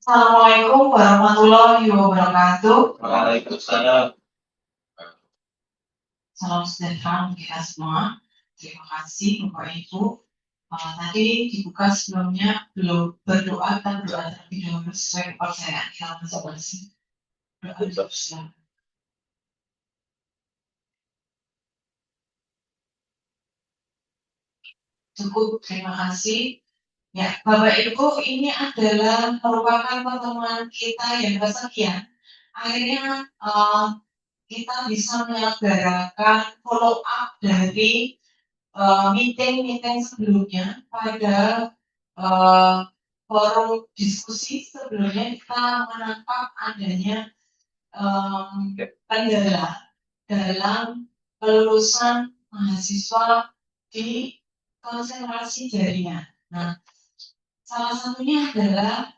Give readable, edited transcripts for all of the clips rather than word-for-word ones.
Assalamualaikum warahmatullahi wabarakatuh. Waalaikumsalam. Salam sejahtera untuk kita semua. Terima kasih Bapak Ibu. Tadi dibuka sebelumnya belum berdoa dan berdoa terlebih dahulu sesuai kepercayaan kita masing-masing. Doa dulu silakan. Cukup, terima kasih. Ya, Bapak Ibu, ini adalah merupakan pertemuan kita yang kesekian. Akhirnya kita bisa menyelenggarakan follow up dari meeting sebelumnya pada forum diskusi sebelumnya kita menangkap adanya kendala dalam kelulusan mahasiswa di konsentrasi jaringan. Nah, salah satunya adalah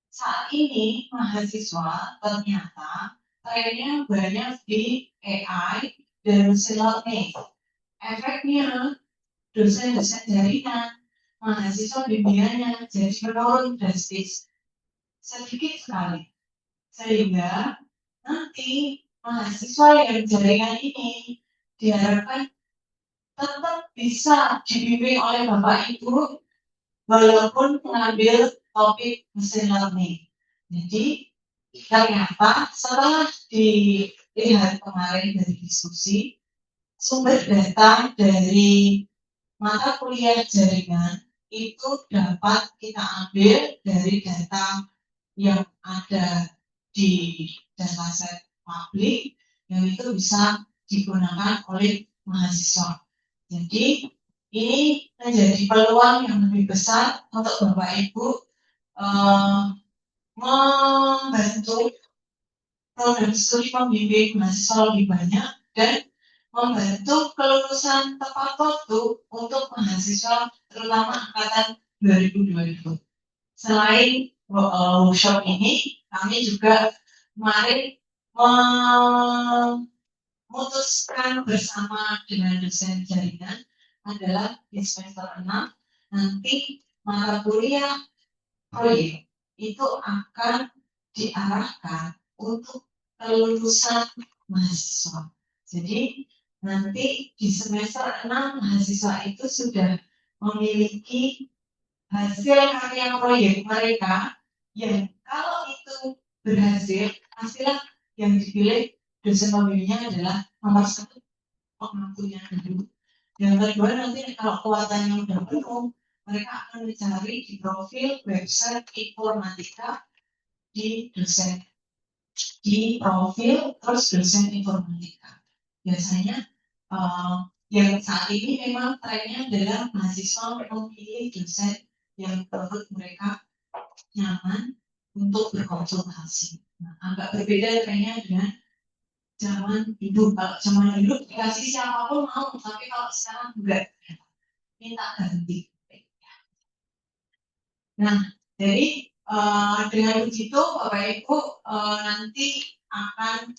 saat ini mahasiswa ternyata trennya banyak di AI dan machine learning. Efeknya dosen-dosen jaringan, mahasiswa bimbingannya jadi menurun drastis, sedikit sekali. Sehingga nanti mahasiswa yang jaringan ini diharapkan tetap bisa dibimbing oleh Bapak Ibu walaupun mengambil topik mesin learning. Jadi ternyata setelah dilihat kemarin dari diskusi, sumber data dari mata kuliah jaringan itu dapat kita ambil dari data yang ada di dataset publik yang itu bisa digunakan oleh mahasiswa. Jadi ini menjadi peluang yang lebih besar untuk Bapak Ibu membantu program studi pembimbing mahasiswa lebih banyak dan membantu kelulusan tepat waktu untuk mahasiswa terutama angkatan 2020. Selain workshop ini, kami juga kemarin memutuskan bersama dengan dosen jaringan adalah di semester 6 nanti mata kuliah proyek itu akan diarahkan untuk kelulusan mahasiswa. Jadi nanti di semester 6 mahasiswa itu sudah memiliki hasil karya proyek mereka yang kalau itu berhasil, pastilah yang dipilih dosen pembimbingnya adalah nomor 1 pengakunya dulu. Yang kedua nanti kalau kuotanya udah penuh, mereka akan mencari di profil website informatika di dosen, di profil terus dosen informatika. Biasanya yang saat ini memang trennya adalah mahasiswa memilih dosen yang menurut mereka nyaman untuk berkonsultasi. Nah, agak berbeda trennya dengan zaman dulu. Kalau zaman dulu dikasih siapapun mau, tapi kalau sekarang enggak, minta ganti. Nah, jadi dengan begitu Bapak Ibu nanti akan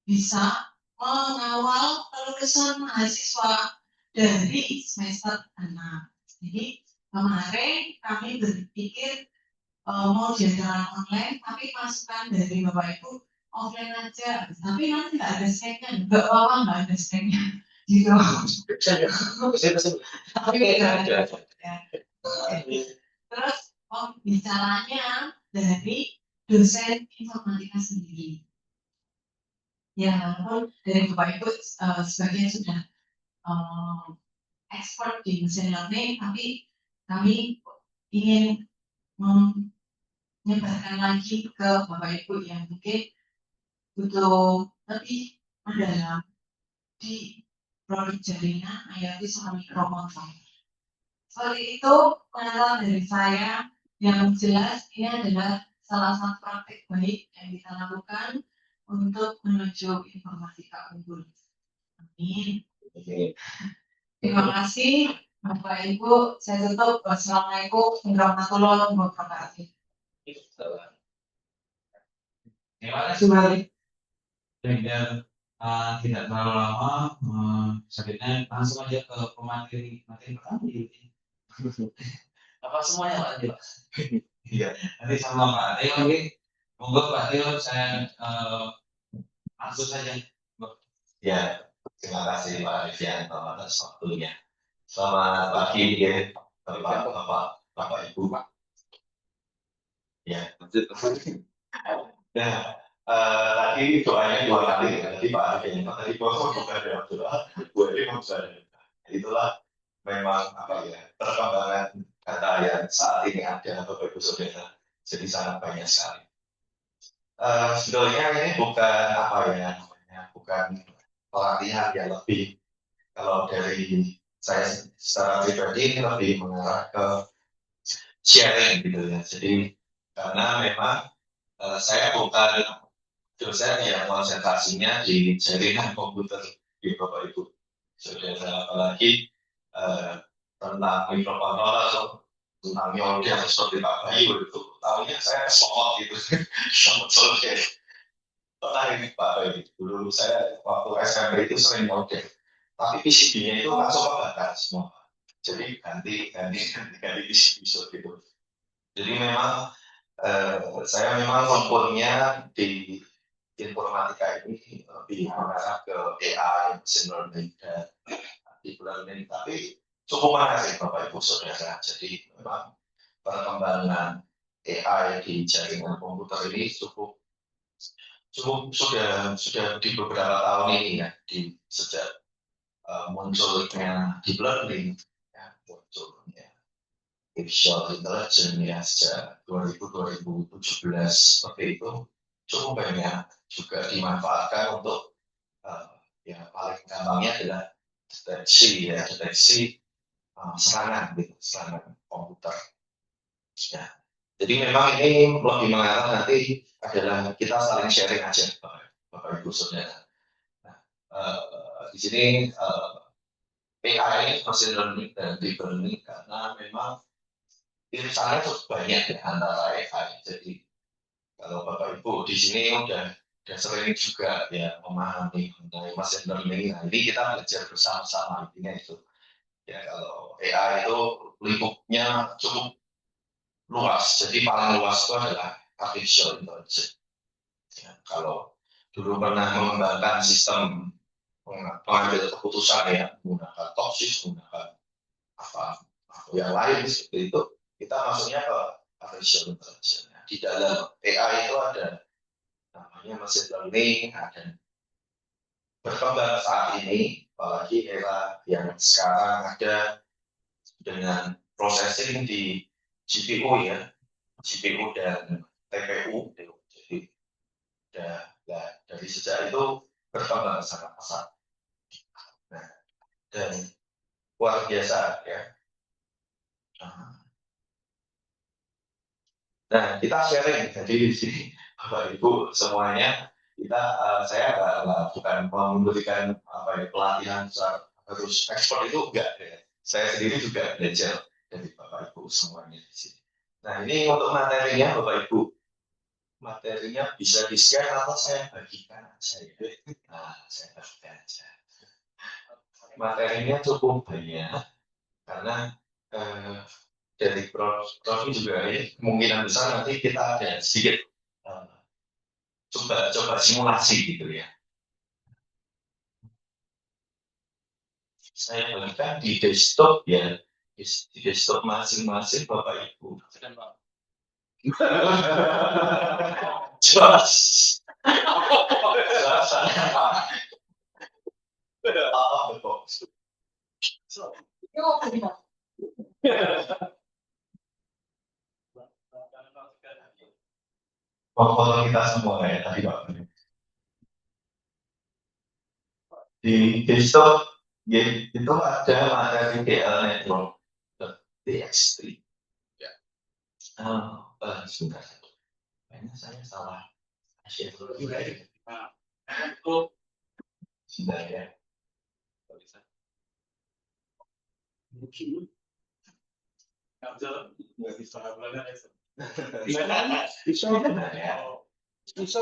bisa mengawal kelulusan mahasiswa dari semester 6. Jadi kemarin kami berpikir mau jalan online, tapi masukan dari Bapak Ibu offline aja. Tapi nanti nggak ada snacknya, nggak apa-apa nggak ada snacknya. Gitu. Tapi nggak ada. Terus pembicaranya dari dosen informatika sendiri. Ya, dari Bapak Ibu sebagian sudah expert di mesin learning, tapi kami ingin menyebarkan lagi ke Bapak Ibu yang mungkin butuh lebih mendalam di produk jaringan IoT sama mikrokontroller. Seperti itu pengenalan dari saya. Yang jelas ini adalah salah satu praktik baik yang kita lakukan untuk menuju informatika unggul. Amin. Terima kasih Bapak Ibu. Saya tutup. Wassalamualaikum warahmatullahi wabarakatuh. Terima kasih Mari. Tidak terlalu lama, selanjutnya langsung aja ke pemateri materi pertama jadi apa semuanya Pak Tio? Iya, nanti sama Pak Tio lagi. Monggo Pak Tio, saya langsung saja. Ya, terima kasih Pak Rivianto atas waktunya. Selamat pagi ya, Bapak Ibu. Ya, nah, tadi doanya 2 kali ya. Tadi Pak Rivianto tadi bukan ada doa, Bu Eri bukan. Itulah memang apa ya perkembangan data yang saat ini ada Bapak Ibu Saudara. Jadi sangat banyak sekali. Sebetulnya ini bukan apa ya namanya, bukan pelatihan yang lebih kalau dari saya secara pribadi ini lebih mengarah ke sharing gitu ya. Jadi karena memang saya bukan dosen yang konsentrasinya di jaringan komputer di Bapak Ibu Saudara, apalagi tentang mikrokontroler atau tentang nyodel seperti Pak Bayu itu tahunya saya kesokot gitu sama soalnya pernah ini Pak Bayu dulu saya waktu SMP itu sering nyodel tapi PCB-nya itu langsung kebakar semua jadi ganti PCB gitu jadi memang saya memang komponnya di informatika ini lebih mengarah ke AI, machine learning dan deep learning tapi cukup menarik Bapak Ibu Saudara. Jadi memang perkembangan AI di jaringan komputer ini cukup cukup sudah di beberapa tahun ini ya di sejak munculnya deep learning ya, munculnya artificial intelligence ya sejak 2017 seperti itu cukup banyak juga dimanfaatkan untuk yang paling gampangnya adalah deteksi serangan gitu, serangan komputer. Ya. Jadi memang ini lebih mengarah nanti adalah kita saling sharing aja Bapak Ibu Saudara. Nah, di sini AI machine learning dan deep learning karena memang irisannya cukup banyak ya antara AI. Jadi kalau Bapak Ibu di sini udah sering juga ya memahami mengenai machine learning. Nah, ini kita belajar bersama-sama intinya itu. Ya kalau AI itu lingkupnya cukup luas. Jadi paling luas itu adalah artificial intelligence. Ya, kalau dulu pernah mengembangkan sistem pengambil keputusan ya menggunakan toksis, menggunakan apa yang lain seperti itu, kita masuknya ke artificial intelligence. Nah, di dalam AI itu ada namanya machine learning, ada berkembang saat ini, apalagi era yang sekarang ada dengan processing di GPU ya, GPU dan TPU. Jadi dari sejak itu berkembang sangat pesat. Nah, dan luar biasa ya. Nah, kita sharing jadi di sini Bapak Ibu semuanya kita saya bukan memberikan apa ya pelatihan harus ekspor itu enggak ya. Saya sendiri juga belajar dari Bapak Ibu semuanya di sini. Nah, ini untuk materinya Bapak Ibu. Materinya bisa di-share atau saya bagikan aja ya. Nah, saya bagikan aja. Materinya cukup banyak karena dari Prof juga ya kemungkinan besar nanti kita ada sedikit coba simulasi gitu ya. Saya bagikan di desktop ya, di desktop masing-masing Bapak Ibu. Jelas. Jelas. Foto kita semua ya tadi Pak. Di desktop game itu ada materi DL network TXT. Ya. Sebentar. Kayaknya saya salah. Share dulu ya. Sebentar ya. Bisa. Nggak bisa bisa bisa bisa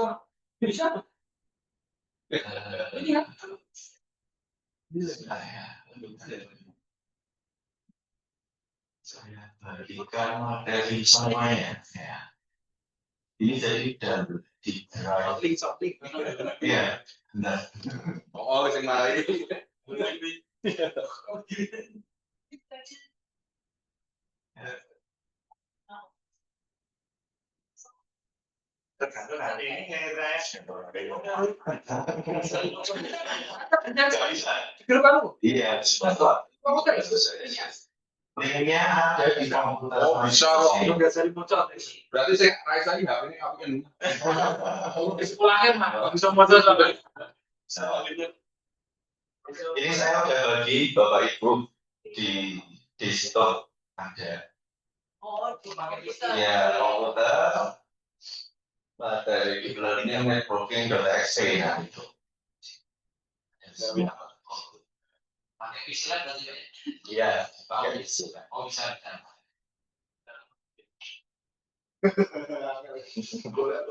bisa Saya bagikan materi semuanya. Ya. Ini jadi dan di shopping. Iya, benar. Oh, yang marah itu. Tergantung hari ini iya, linknya ada di komputer. Oh, bisa loh. Berarti saya raih lagi HP ini apa ini? Di sekolahnya mah bisa baca sampai. Ini saya udah bagi Bapak Ibu di desktop ada. Oh, bisa. Ya, komputer. Materi deep learning networking.txt nah itu. Pakai istilah berarti ya? Iya, pakai istilah. Oh, bisa. Boleh.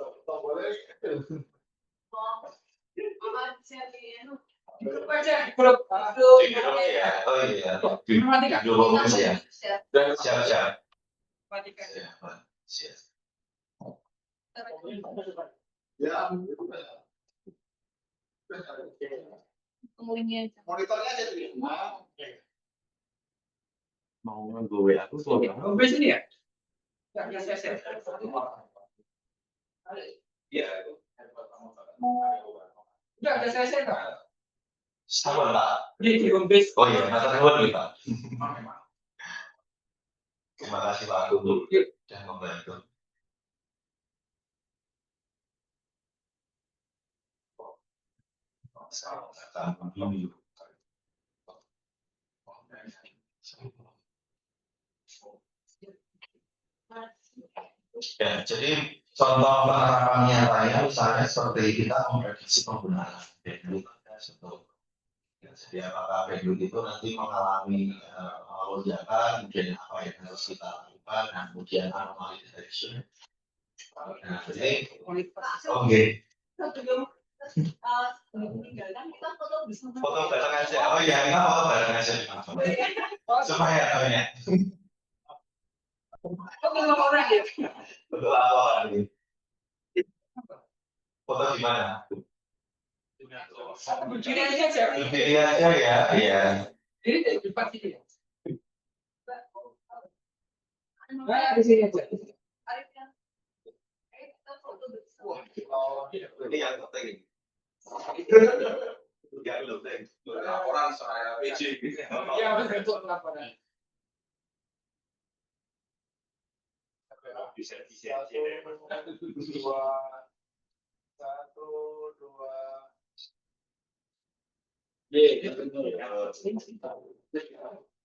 Oh iya. Siap. Siap. Monitornya aja dulu. Mau nunggu ya? Sampai sini ya? Iya. Udah ada saya Pak. Sama Pak. Di home base. Oh iya, mata nuwun nih Pak. Terima kasih Pak Guru dan membantu. Ya, jadi contoh penerapan nyatanya misalnya seperti kita memprediksi penggunaan bandwidth jadi apakah bandwidth itu nanti mengalami lonjakan, kemudian apa yang harus kita lakukan, dan kemudian anomaly detection. Nah, jadi oke. Foto bareng aja. Oh iya, kita foto bareng aja. Supaya tahunya. Betul apa ini? Foto di mana? Berdiri aja ya, iya. Ini di depan sini. Nah, di sini aja. Ini yang penting. Ya, penting. Laporan soal PJ. Ya, betul laporan. Bisa. 1, 2.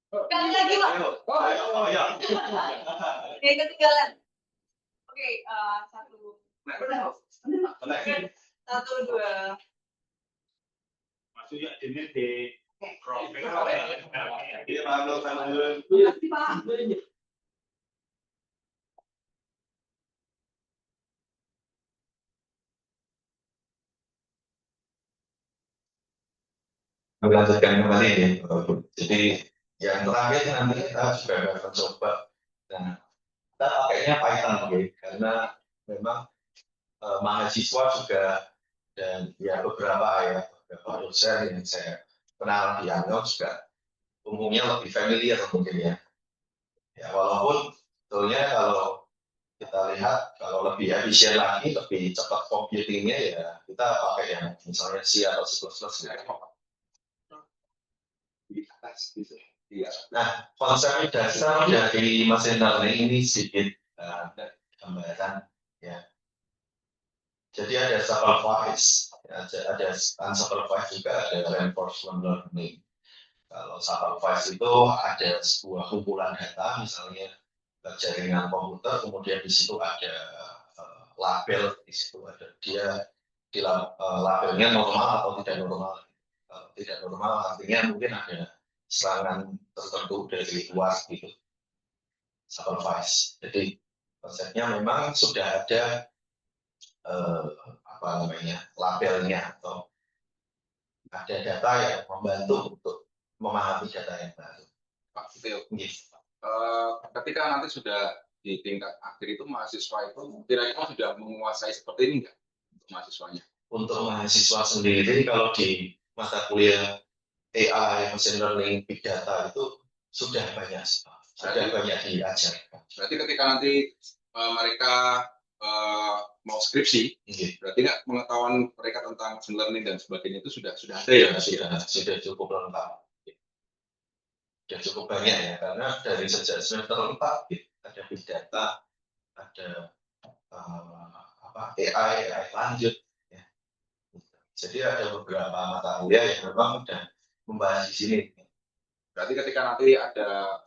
Sekali lagi Pak. Ayo. Oke, ketinggalan. Oke, 1. 1, 2. Maksudnya ini di profil. Iya, maklum. Makasih Pak. Melanjutkan kembali ya. Jadi yang terakhir nanti kita juga akan mencoba. Nah, kita pakainya Python karena memang mahasiswa juga dan ya beberapa dosen yang saya kenal di Anno juga umumnya lebih familiar mungkin ya. Ya walaupun sebetulnya kalau kita lihat kalau lebih efisien lagi, lebih cepat computingnya ya kita pakai yang misalnya C atau C++ ya. Di atas gitu. Iya. Nah, konsep dasar dari machine learning ini sedikit gambaran ya. Jadi ada supervised, ada unsupervised juga, ada reinforcement learning. Kalau supervised itu ada sebuah kumpulan data, misalnya jaringan komputer, kemudian di situ ada label, di situ ada dia di labelnya normal atau tidak normal. Kalau tidak normal artinya mungkin ada serangan tertentu dari luar gitu. Supervised. Jadi konsepnya memang sudah ada labelnya atau ada data yang membantu untuk memahami data yang baru. Pak Tio, Yes. ketika nanti sudah di tingkat akhir itu mahasiswa itu kira-kira sudah menguasai seperti ini nggak untuk mahasiswanya? Untuk mahasiswa sendiri kalau di mata kuliah AI, machine learning, big data itu sudah banyak diajarkan. Berarti ketika nanti mereka mau skripsi, berarti nggak pengetahuan mereka tentang machine learning dan sebagainya itu sudah ada ya? Sudah cukup lengkap. Sudah cukup banyak ya, karena dari sejak semester 4 ada big data, ada AI lanjut. Ya. Jadi ada beberapa mata kuliah yang memang sudah membahas di sini. Berarti ketika nanti ada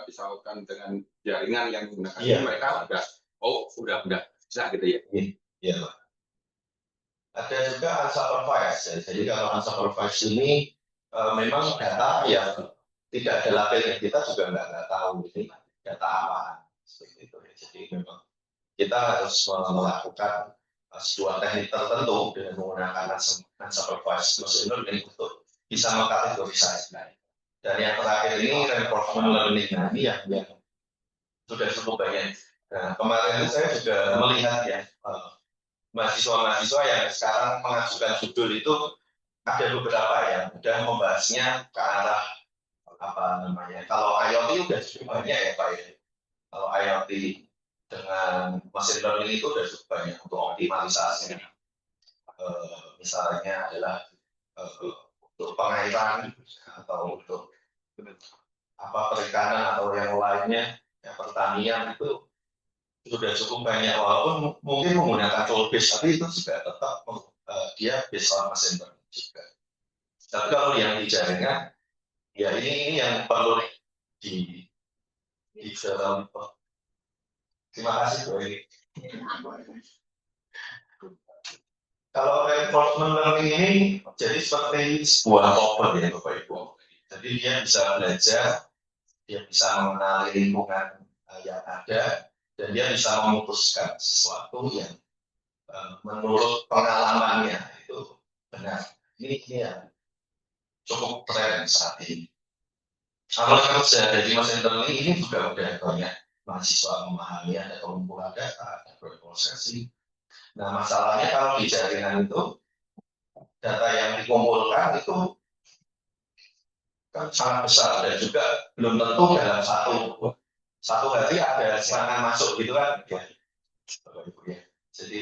disangkutkan dengan jaringan yang menggunakan mereka udah bisa gitu ya? Iya. Ada juga unsupervised. Jadi kalau unsupervised ini memang data yang tidak ada labelnya, kita juga nggak tahu ini data apa seperti itu. Jadi memang kita harus melakukan sebuah teknik tertentu dengan menggunakan unsupervised machine learning untuk bisa mengkategorisasi. Dan yang terakhir ini reinforcement learning, nah ini yang sudah cukup banyak. Nah, kemarin saya juga melihat ya mahasiswa-mahasiswa yang sekarang mengajukan judul itu ada beberapa yang sudah membahasnya ke arah kalau IoT udah cukup banyak ya Pak ya. Kalau IoT dengan machine learning itu udah cukup banyak untuk optimalisasi. Misalnya adalah untuk pengairan atau untuk perikanan atau yang lainnya, ya, pertanian itu sudah cukup banyak, walaupun mungkin menggunakan tool base, tapi itu juga tetap dia based on machine learning juga. Tapi kalau yang di jaringan, ya ini yang perlu di dalam. Terima kasih Bu Eri. Kalau reinforcement learning ini jadi seperti sebuah open ya Bapak Ibu. Jadi dia bisa belajar, dia bisa mengenali lingkungan yang ada, dan dia bisa memutuskan sesuatu yang menurut pengalamannya itu benar. Ini yang cukup keren saat ini. Kalau kerja dari machine learning ini juga udah banyak mahasiswa memahami, ada pengumpulan data, ada processing. Nah masalahnya kalau di jaringan itu data yang dikumpulkan itu kan sangat besar dan juga belum tentu dalam satu hari ada serangan masuk gitu kan ya. Jadi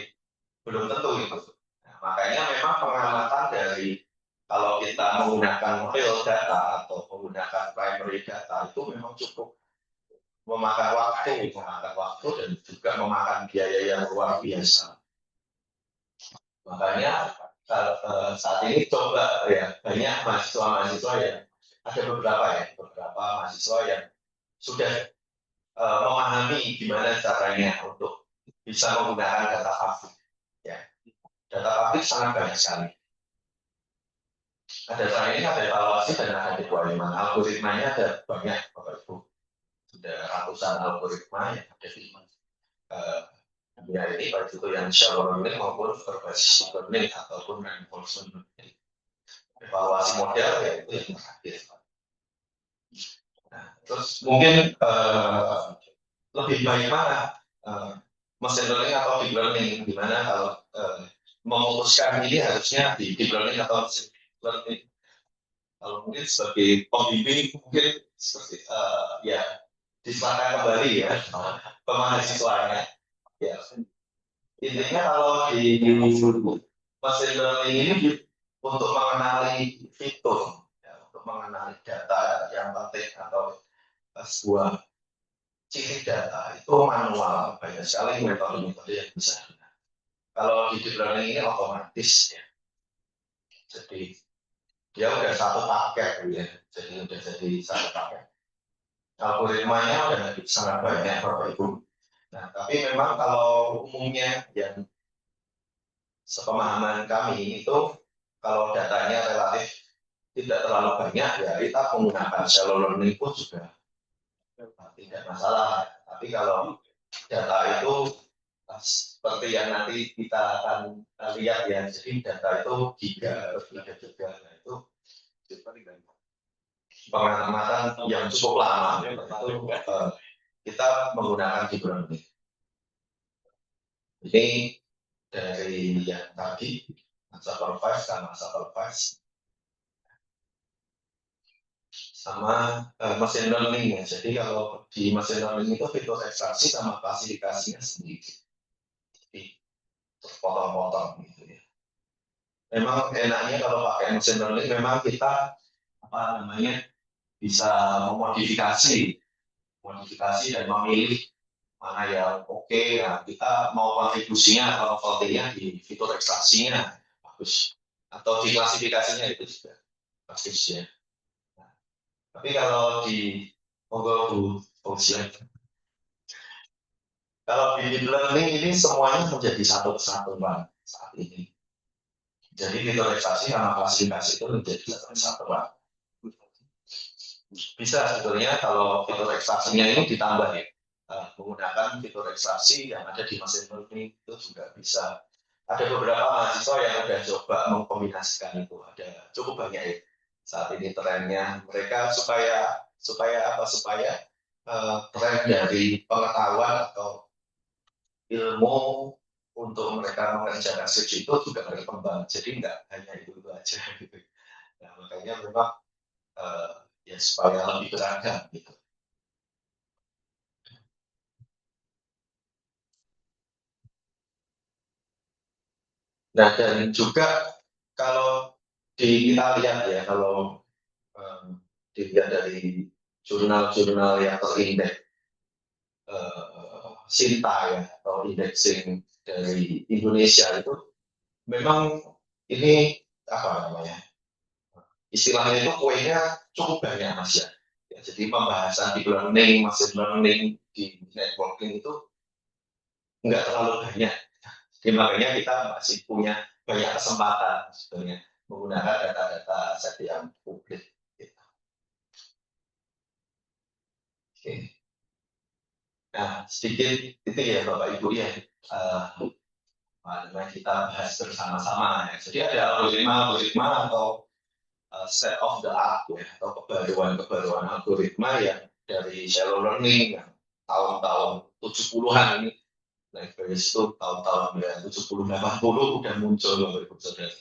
belum tentu itu. Nah, makanya memang pengamatan dari kalau kita menggunakan real data atau menggunakan primary data itu memang cukup memakan waktu dan juga memakan biaya yang luar biasa. Makanya saat ini coba ya banyak mahasiswa yang ada beberapa mahasiswa yang sudah memahami gimana caranya untuk bisa menggunakan data publik. Ya. Data publik sangat banyak sekali. Ada training, ada evaluasi, dan ada deployment. Algoritmanya ada banyak, Bapak Ibu. Sudah ratusan algoritma yang ada di dunia ini, baik itu yang shallow learning maupun berbasis deep learning ataupun reinforcement learning. Evaluasi model yaitu yang terakhir. Nah, terus mungkin lebih baik mana machine learning atau deep learning, gimana kalau memutuskan ini harusnya di deep learning atau learning. Kalau mungkin sebagai pembimbing mungkin seperti ya diserahkan kembali ya pemahasiswanya. Ya. Intinya kalau di machine learning ini untuk mengenali fitur, ya, untuk mengenali data yang penting atau sebuah ciri data itu manual, banyak sekali metode-metode yang bisa. Kalau di deep learning ini otomatis ya. Jadi dia udah satu paket ya. Jadi udah jadi satu paket. Algoritmanya udah sangat banyak Bapak Ibu. Nah, tapi memang kalau umumnya yang sepemahaman kami itu kalau datanya relatif tidak terlalu banyak ya kita menggunakan shallow learning pun juga tidak masalah. Tapi kalau data itu seperti yang nanti kita akan lihat ya, jadi data itu giga juga. Nah, itu pengamatan yang cukup lama itu kita menggunakan deep learning. Ini dari yang tadi unsupervised sama supervised sama machine learning ya. Jadi kalau di machine learning itu fitur ekstraksi sama klasifikasinya sendiri. Jadi terpotong-potong gitu ya. Memang enaknya kalau pakai machine learning memang kita bisa memodifikasi dan memilih mana yang oke. Nah, kita mau kontribusinya atau novelty-nya di fitur ekstraksinya bagus, atau di klasifikasinya itu juga bagus ya. Nah, tapi kalau di kalau di deep learning ini semuanya menjadi satu kesatuan saat ini. Jadi fitur ekstraksi sama klasifikasi itu menjadi satu kesatuan. Bisa sebetulnya kalau fitur ekstraksinya ini ditambah ya, menggunakan fitur ekstraksi yang ada di machine learning itu juga bisa. Ada beberapa mahasiswa yang sudah coba mengkombinasikan itu, ada cukup banyak ya saat ini trennya. Mereka supaya tren dari pengetahuan atau ilmu untuk mereka mengerjakan skripsi itu juga berkembang. Jadi nggak hanya itu aja gitu. Nah, makanya memang ya supaya lebih beragam gitu. Nah, dan juga kalau kita lihat ya, kalau dilihat dari jurnal-jurnal yang terindeks Sinta ya, atau indexing dari Indonesia itu memang ini apa namanya, istilahnya itu kuenya cukup banyak Mas ya. Jadi pembahasan deep learning, machine learning di networking itu nggak terlalu banyak. Jadi makanya kita masih punya banyak kesempatan sebenarnya menggunakan data-data set yang publik. Gitu. Oke. Nah, sedikit itu ya Bapak Ibu ya, kita bahas bersama-sama ya. Jadi ada algoritma atau set of the art ya, atau kebaruan algoritma yang dari shallow learning yang tahun-tahun 70-an ini. Nah, dari situ tahun-tahun 70-80 udah muncul Bapak Ibu Saudara.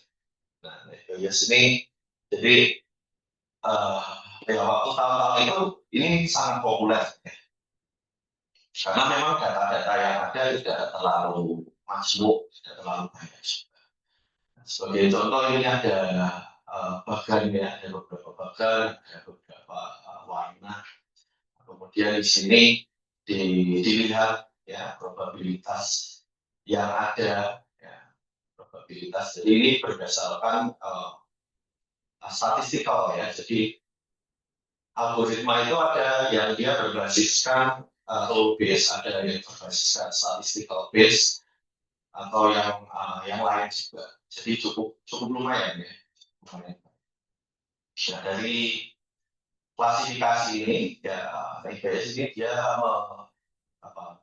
Nah, Bayes ini jadi ya waktu tahun-tahun itu ini sangat populer ya. Karena memang data-data yang ada tidak terlalu majmuk, tidak terlalu banyak. Sebagai contoh ini ada bagan ya, ada beberapa bagan, ada beberapa warna. Kemudian di sini dilihat ya probabilitas yang ada, ya, probabilitas. Jadi ini berdasarkan statistikal ya. Jadi algoritma itu ada yang dia berbasiskan rule base, ada yang berbasiskan statistical base, atau yang lain juga. Jadi cukup lumayan ya. Nah, dari klasifikasi ini ya IPS ini dia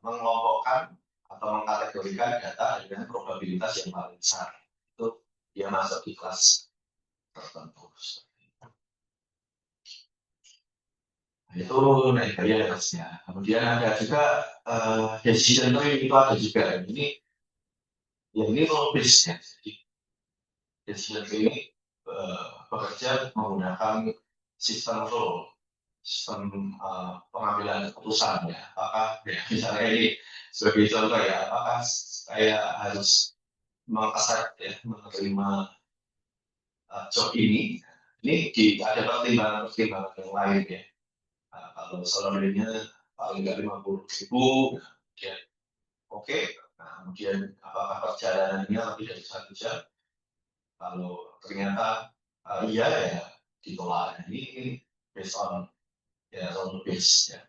mengelompokkan atau mengkategorikan data dengan probabilitas yang paling besar. Itu dia masuk di kelas tertentu. Itu naik biasnya. Kemudian ada juga decision tree itu ada juga. Ini logis ya. Jadi decision tree ini bekerja menggunakan sistem rule, sistem pengambilan keputusan ya. Apakah ya, misalnya ini sebagai contoh ya, apakah saya harus mengaccept ya, menerima job ini ada pertimbangan yang lain ya. Kalau salarynya paling nggak 50.000, ya oke. Nah, kemudian apakah perjalanannya lebih dari 1 jam? Kalau ternyata iya ya ditolak. Ini based on ya rule base ya.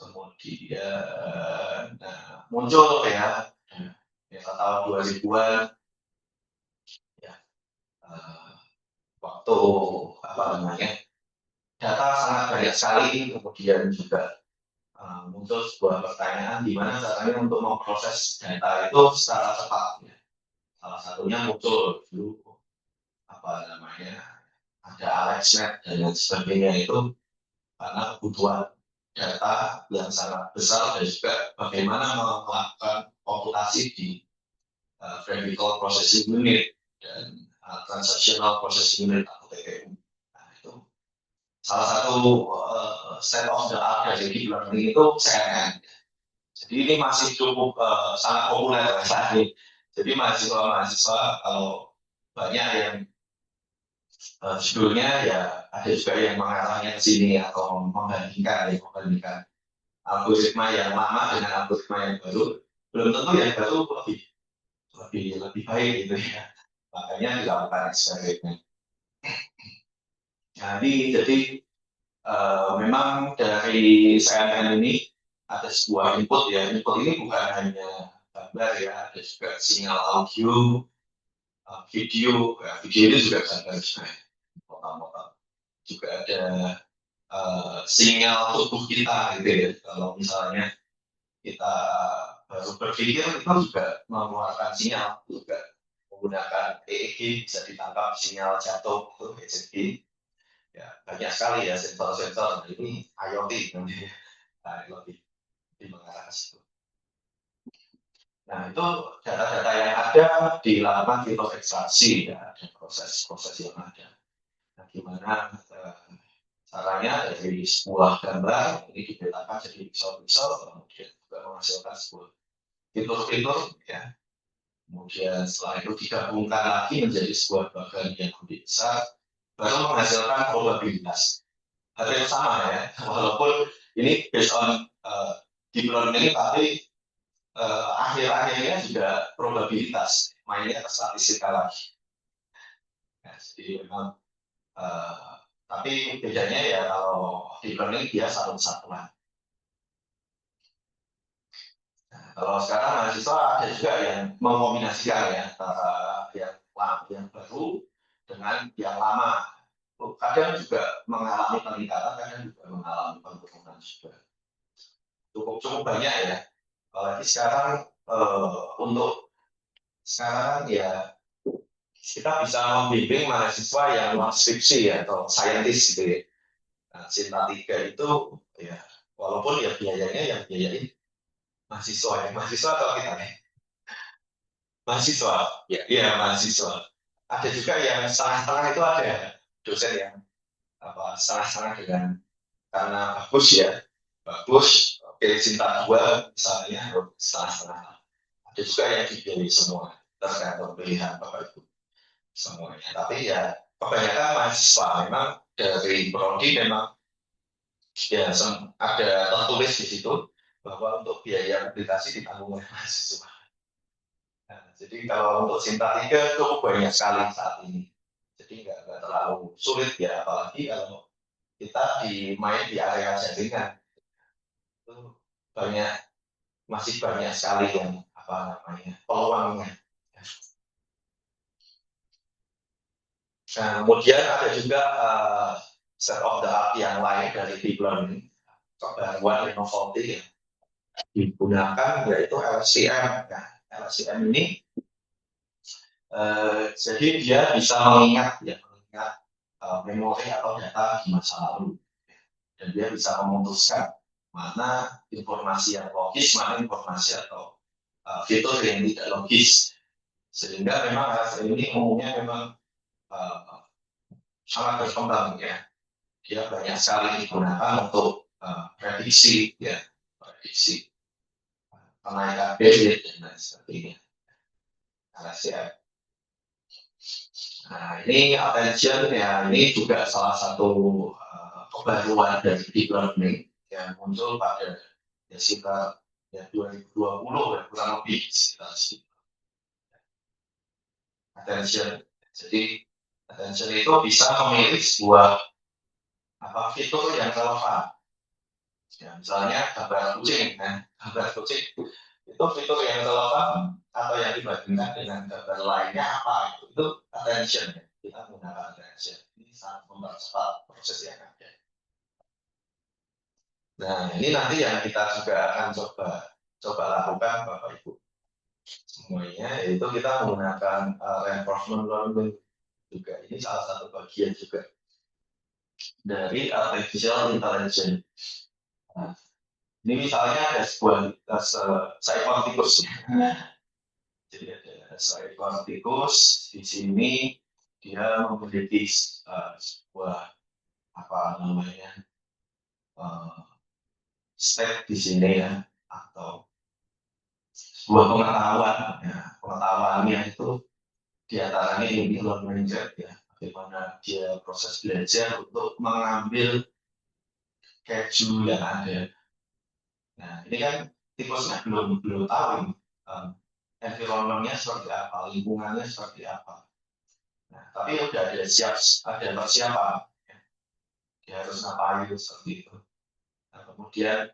Kemudian muncul ya tahun 2000-an ya waktu data sangat banyak sekali, kemudian juga muncul sebuah pertanyaan gimana caranya untuk memproses data itu secara cepat. Ya. Salah satunya muncul dulu apa namanya ada AlexNet dan lain sebagainya itu karena kebutuhan data yang sangat besar dan juga bagaimana melakukan komputasi di Graphical Processing Unit dan Transactional Processing Unit atau TPU. Nah, itu salah satu state of the art dari deep learning itu CNN. Jadi ini masih cukup sangat populer saat ini. Jadi mahasiswa kalau banyak yang judulnya ya ada juga yang mengarahnya ke sini atau membandingkan algoritma yang lama dengan algoritma yang baru. Belum tentu yang baru lebih baik gitu ya. Makanya dilakukan eksperimen. Jadi memang dari CNN ini ada sebuah input ya. Input ini bukan hanya gambar ya, ada juga sinyal audio, video. Ya, video ini juga gambar potong-potong. Juga ada sinyal tubuh kita gitu ya. Kalau misalnya kita baru berpikir itu juga mengeluarkan sinyal juga menggunakan EEG bisa ditangkap sinyal jantung itu ECG. Ya, banyak sekali ya sensor-sensor. Nah, ini IoT nanti lebih mengarah ke situ. Nah, itu data-data yang ada dilakukan fitur ekstraksi ya, dan proses-proses yang ada. Nah, gimana caranya dari sebuah gambar ini dipetakan jadi pixel-pixel, kemudian juga menghasilkan sebuah fitur-fitur ya. Kemudian setelah itu digabungkan lagi menjadi sebuah bagian yang lebih besar, baru menghasilkan probabilitas. Hal yang sama ya, walaupun ini based on deep learning tapi akhir-akhirnya juga probabilitas, mainnya ke statistika lagi. Ya, jadi memang tapi bedanya ya kalau deep learning dia satu-satuan. Nah, kalau sekarang mahasiswa ada juga yang mengombinasikan ya antara yang baru dengan yang lama. Kadang juga mengalami peningkatan, kadang juga mengalami penurunan juga. Cukup banyak ya. Apalagi sekarang untuk sekarang ya kita bisa membimbing mahasiswa yang non skripsi ya, atau saintis gitu ya. Nah, Sinta 3 itu ya walaupun ya biayanya yang biayain mahasiswa atau kita nih? Mahasiswa. Ya, mahasiswa. Ada juga yang setengah-setengah itu ada dosen yang setengah-setengah dengan karena bagus oke Sinta 2 misalnya setengah-setengah. Ada juga yang dibiayai semua tergantung pilihan Bapak Ibu semuanya. Tapi ya kebanyakan mahasiswa memang dari prodi memang ya ada tertulis di situ bahwa untuk biaya publikasi ditanggung oleh mahasiswa. Nah, jadi kalau untuk Sinta 3 cukup banyak sekali saat ini. Jadi nggak terlalu sulit ya, apalagi kalau kita main di area jaringan itu masih banyak sekali yang peluangnya. Nah, kemudian ada juga set of the art yang lain dari deep learning, kebaruan inovatif yang digunakan yaitu LSTM. Nah, LSTM ini jadi dia bisa mengingat memori atau data di masa lalu, dan dia bisa memutuskan mana informasi yang logis, mana informasi atau fitur yang tidak logis. Sehingga memang LSTM ini umumnya memang sangat berkembang ya. Dia banyak sekali digunakan untuk prediksi kenaikan kredit dan lain sebagainya. LSTM. Nah, ini attention ya, ini juga salah satu kebaruan dari deep learning yang muncul pada sekitar 2020 ya, kurang lebih sekitar attention. Jadi attention itu bisa memilih sebuah fitur yang relevan. Ya, misalnya gambar kucing, gambar kucing itu fitur yang relevan atau yang dibandingkan dengan gambar lainnya apa itu attention ya. Kita menggunakan attention ini sangat mempercepat proses yang ada. Nah, ini nanti yang kita juga akan coba lakukan Bapak Ibu semuanya, yaitu kita menggunakan reinforcement learning juga. Ini salah satu bagian juga dari artificial intelligence. Nah, ini misalnya ada sebuah seekor tikus. Jadi ada seekor tikus di sini, dia memiliki sebuah apa namanya step di sini ya, atau sebuah pengetahuan. Ya, pengetahuannya itu diantaranya ini learning rate ya, bagaimana dia proses belajar untuk mengambil keju yang ada. Nah, ini kan tikusnya belum tahu environment-nya seperti apa, lingkungannya seperti apa. Nah, tapi udah ada persiapan, ya. Dia harus ngapain seperti itu. Nah, kemudian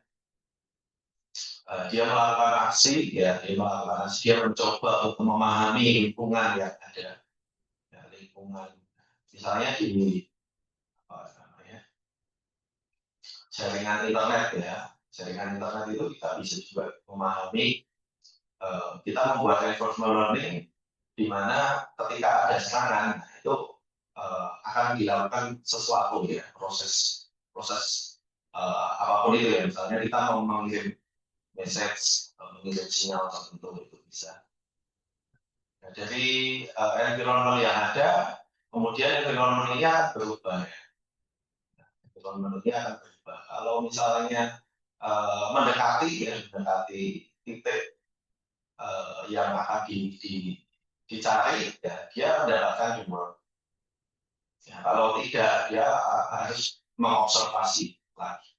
dia melakukan aksi, dia mencoba untuk memahami lingkungan yang ada, ya, lingkungan, misalnya di apa namanya, jaringan internet ya, jaringan internet itu kita bisa juga memahami, kita membuat reinforcement learning di mana ketika ada serangan itu akan dilakukan sesuatu ya, proses apapun itu ya, misalnya kita mau mengirim message, mengirim sinyal tertentu itu bisa. Nah, dari environment yang ada, kemudian environment ini akan berubah ya. Environment ini akan berubah. Kalau misalnya mendekati titik yang akan dicari, ya dia mendapatkan reward. Ya, kalau tidak, dia harus mengobservasi lagi.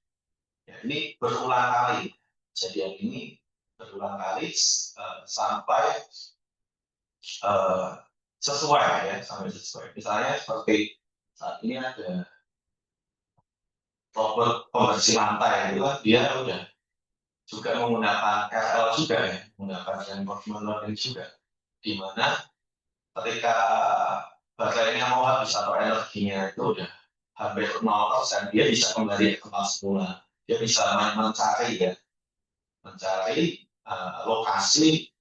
Ya, ini berulang kali. Kejadian ini berulang kali sampai sesuai ya, sampai sesuai. Misalnya seperti saat ini ada robot pembersih lantai itu kan, dia udah juga menggunakan RL juga ya, menggunakan reinforcement learning juga, di mana ketika baterainya mau habis atau energinya itu udah hampir 0%, dia bisa kembali ke tempat semula. Dia bisa mencari lokasi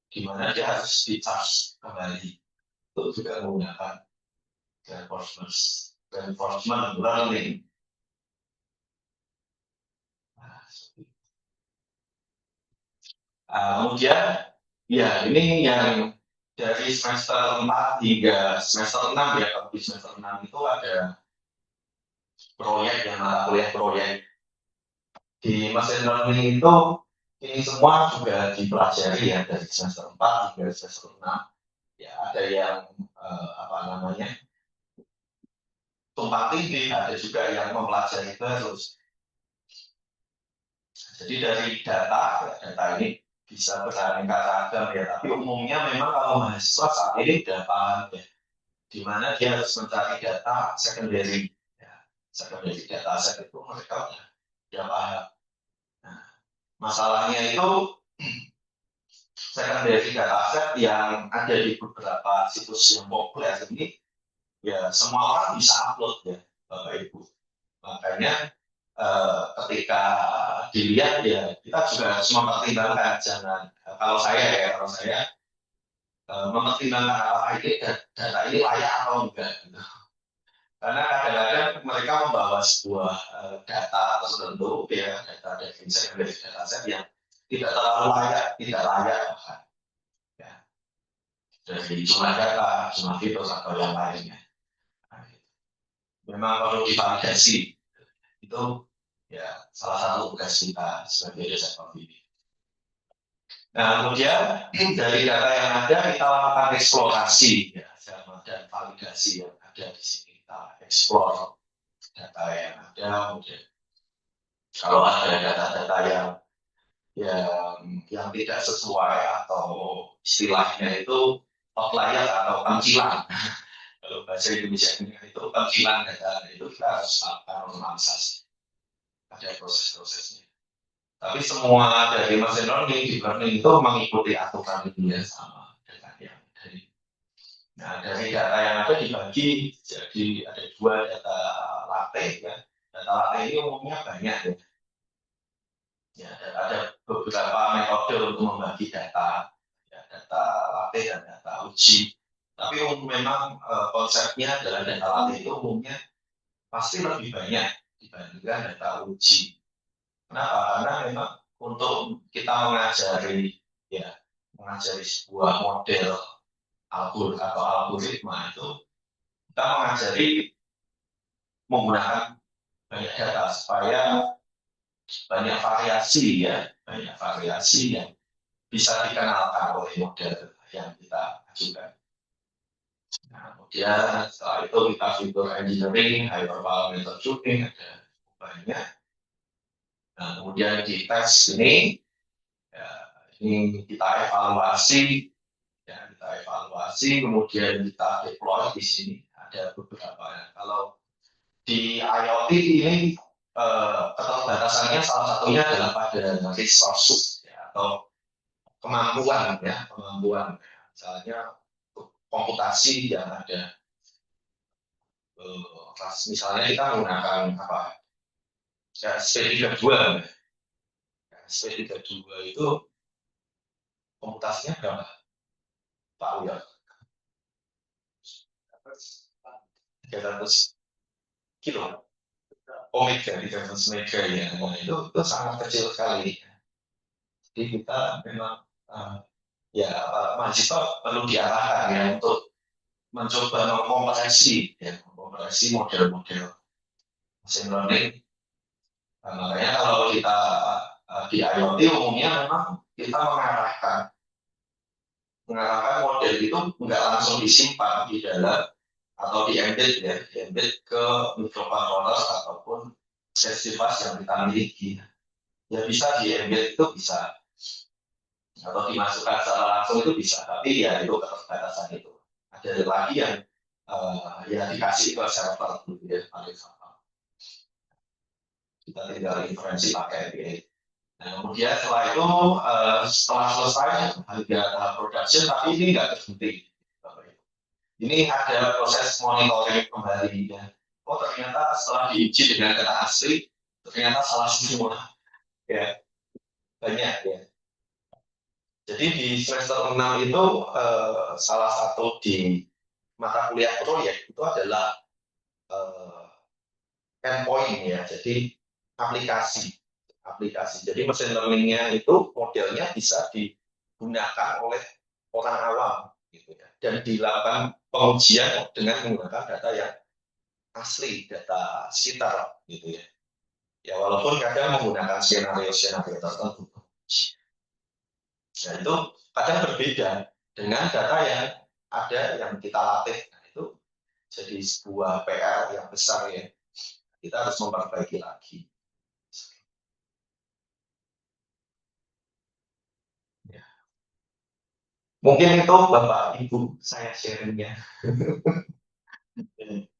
di mana dia harus di-charge kembali. Itu juga menggunakan reinforcement learning. Kemudian, ya ini yang dari semester 4 hingga semester 6 ya, kalau di semester 6 itu ada proyek yang mata kuliah proyek. Di machine learning itu, ini semua juga dipelajari ya dari semester 4 hingga semester 6. Ya, ada yang apa namanya, tumpang tindih, ada juga yang mempelajari terus. Jadi dari data ini bisa beraneka ragam ya, tapi umumnya memang kalau mahasiswa saat ini sudah paham ya, di mana dia harus mencari data secondary, ya, secondary data set itu mereka sudah paham. Nah, masalahnya itu secondary data set yang ada di beberapa situs yang populer ini, ya semua orang bisa upload ya, Bapak Ibu. Makanya ketika dilihat ya kita juga harus mempertimbangkan, jangan kalau saya mempertimbangkan apakah ini data ini layak atau enggak gitu. Karena kadang-kadang mereka membawa sebuah data tertentu ya, data dari data set yang tidak terlalu layak, tidak layak bahkan ya, dari jumlah data, jumlah fitur atau yang lainnya. Nah, memang perlu divalidasi, itu ya salah satu tugas kita sebagai desainer ini. Nah, kemudian dari data yang ada kita lakukan eksplorasi ya, dan validasi yang ada di sini. Kita explore data yang ada, kemudian kalau ada data-data yang tidak sesuai atau istilahnya itu outlier atau panggilan. Kalau bahasa Indonesia itu panggilan data, itu kita harus lakukan normalisasi. Ada proses-prosesnya. Tapi semua dari machine learning itu mengikuti aturan itu yang sama dengan yang dari. Nah, dari data yang ada dibagi jadi ada 2 data latte ya. Data latte ini umumnya banyak ya. beberapa metode untuk membagi data, ya, data latih dan data uji. Tapi memang konsepnya adalah data latih itu umumnya pasti lebih banyak dibandingkan data uji. Kenapa? Karena memang untuk kita mengajari sebuah model atau algoritma itu kita mengajari menggunakan banyak data supaya banyak variasi yang bisa dikenalkan oleh model yang kita ajukan. Nah, kemudian setelah itu kita fitur engineering, higher parameter tuning, ada banyak. Nah, kemudian di tes ini, ya, ini kita evaluasi, kemudian kita deploy di sini. Ada beberapa. Ya. Kalau di IoT ini keterbatasannya salah satunya adalah pada resources ya, atau kemampuan. Misalnya komputasi yang ada, misalnya kita menggunakan SP32. SP32 itu komputasinya berapa, Pak Uya? 300 kilo. Omega 300 mega ya, itu sangat kecil sekali. Jadi kita memang mahasiswa perlu diarahkan ya untuk mencoba mengkompresi model-model machine learning. Makanya kalau kita di IoT umumnya memang kita mengarahkan model itu nggak langsung disimpan di dalam atau di embed ke microcontroller ataupun device yang kita miliki. Ya bisa di embed itu bisa, atau dimasukkan secara langsung itu bisa, tapi ya itu keterbatasan itu. Ada lagi yang dikasih ke server gitu ya, paling gampang. Kita tinggal inferensi pakai MBA. Nah, kemudian setelah itu setelah selesai ada tahap production, tapi ini nggak berhenti. Ini ada proses monitoring kembali ya. Oh ternyata setelah diuji dengan data asli ternyata salah semua ya, banyak ya. Jadi di semester 6 itu salah satu di mata kuliah proyek itu adalah endpoint ya, jadi aplikasi. Jadi machine learning-nya itu modelnya bisa digunakan oleh orang awam gitu ya, dan dilakukan pengujian dengan menggunakan data yang asli, data sekitar gitu ya. Ya walaupun kadang menggunakan skenario tertentu. Nah itu kadang berbeda dengan data yang ada yang kita latih. Nah itu jadi sebuah PR yang besar ya. Kita harus memperbaiki lagi. Ya. Mungkin itu Bapak Ibu saya sharingnya.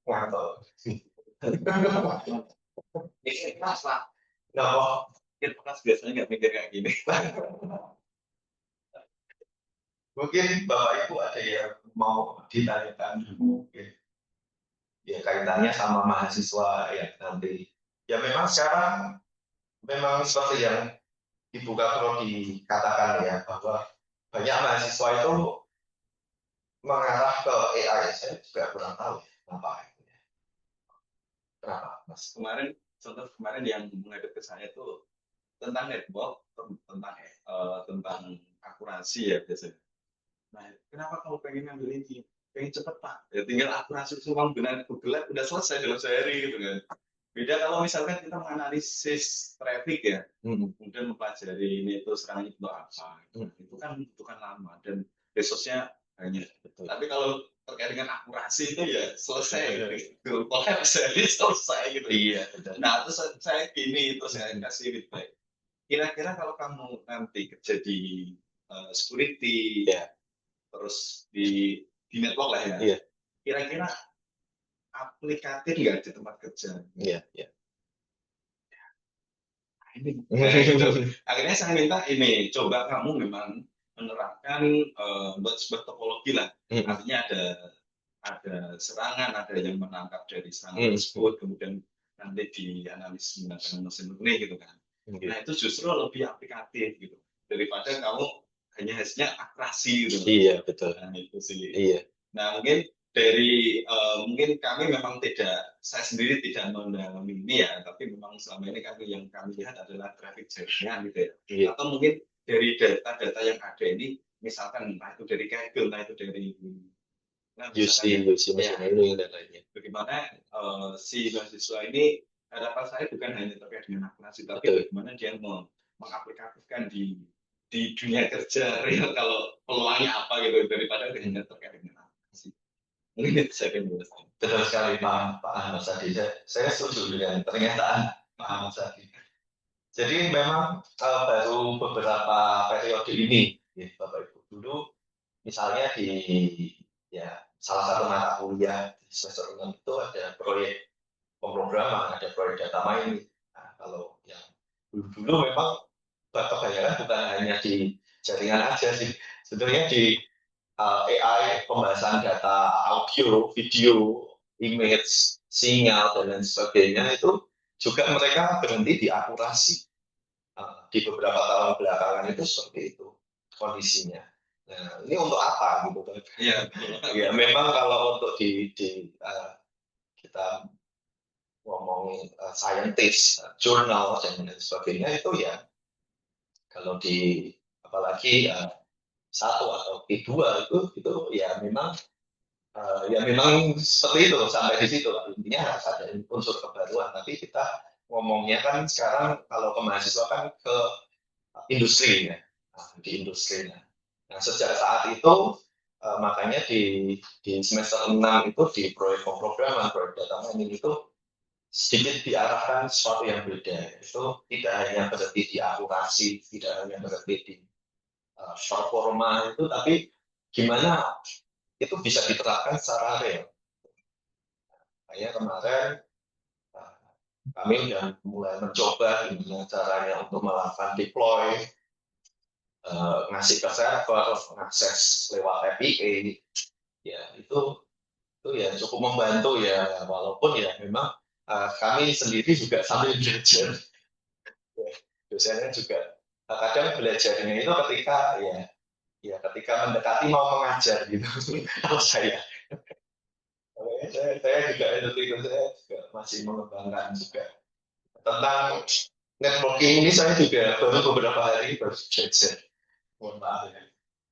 Ngantor. Ini kelas Pak. Nggak kok. Kita kelas biasanya nggak mikir kayak gini. Mungkin Bapak Ibu ada yang mau ditanyakan dulu. Ya kaitannya sama mahasiswa ya nanti. Ya memang sekarang memang seperti yang Ibu Kaprodi dikatakan ya, bahwa banyak mahasiswa itu mengarah ke AI. Saya juga kurang tahu kenapa. Kenapa, Mas? Kemarin yang menghadap ke saya itu tentang network, tentang akurasi ya biasanya. Nah, kenapa kalau pengen ngambil ini? Pengen cepet Pak. Ya tinggal akurasi semua benar Google udah selesai dalam sehari gitu kan. Beda kalau misalkan kita menganalisis traffic ya, kemudian mempelajari ini itu serangan itu apa, itu kan lama dan resource-nya banyak. Betul. Tapi kalau terkait dengan akurasi itu ya selesai, gitu. Pokoknya jadi selesai gitu. Iya. Betul. Nah terus saya kasih feedback. Kira-kira kalau kamu nanti kerja di security, terus di network lah ya, kira-kira aplikatif nggak di tempat kerja? Iya. Akhirnya saya minta ini, coba kamu memang menerapkan sebuah topologi lah. Artinya ada serangan, ada yang menangkap dari serangan tersebut, kemudian nanti dianalisis menggunakan mesin learning gitu kan. Nah itu justru lebih aplikatif gitu daripada kamu hanya hasilnya akrasi gitu. Iya, betul. Nah itu sih. Iya. Nah mungkin dari mungkin kami memang tidak, saya sendiri tidak mendalami ini ya, tapi memang selama ini kami lihat adalah traffic jam-nya gitu ya. Iya. Atau mungkin dari data-data yang ada ini, misalkan entah itu dari Kaggle, entah itu dari nah, misalkan UC machine learning dan lainnya. bagaimana si mahasiswa ini harapan saya bukan hanya terkait dengan akuntansi, tapi Betul. bagaimana dia mengaplikasikan di dunia kerja real kalau peluangnya apa gitu daripada hanya terkait dengan akuntansi. Mungkin itu saya ingin Betul sekali Pak Ahmad Sadi. Saya setuju dengan pernyataan Pak Ahmad Sadi. Jadi memang baru beberapa periode ini, ya, Bapak Ibu, dulu misalnya di ya salah satu mata kuliah di semester 6 itu ada proyek pemrograman, ada proyek data mining. Nah, kalau yang dulu memang kebanyakan bukan hanya di jaringan aja sih, sebenarnya di AI, pembahasan data audio, video, image, sinyal, dan lain sebagainya itu juga mereka berhenti di akurasi. Di beberapa tahun belakangan itu seperti itu kondisinya. Nah, ini untuk apa gitu kan? Iya, Ya memang kalau untuk kita ngomongin scientist, jurnal dan lain sebagainya itu ya kalau di apalagi satu atau P2 itu ya memang ya memang seperti itu sampai di situ lah. Intinya harus ada unsur kebaruan. Tapi kita ngomongnya kan sekarang kalau ke mahasiswa kan ke industri ya, di industri. Nah, sejak saat itu makanya di semester 6 itu di proyek pemrograman, proyek data mining itu sedikit diarahkan sesuatu yang beda. Itu tidak hanya berarti di akurasi, tidak hanya berarti di performa itu, tapi gimana itu bisa diterapkan secara real. Kayak kemarin kami sudah mulai mencoba gimana caranya untuk melakukan deploy, ngasih ke server, mengakses lewat API, ya itu ya cukup membantu ya, walaupun ya memang kami sendiri juga sambil belajar, dosennya juga kadang belajarnya itu ketika ketika mendekati mau mengajar gitu. Kalau saya juga itu saya juga masih mengembangkan juga tentang networking ini. Saya juga baru beberapa hari baru belajar, mohon maaf ya.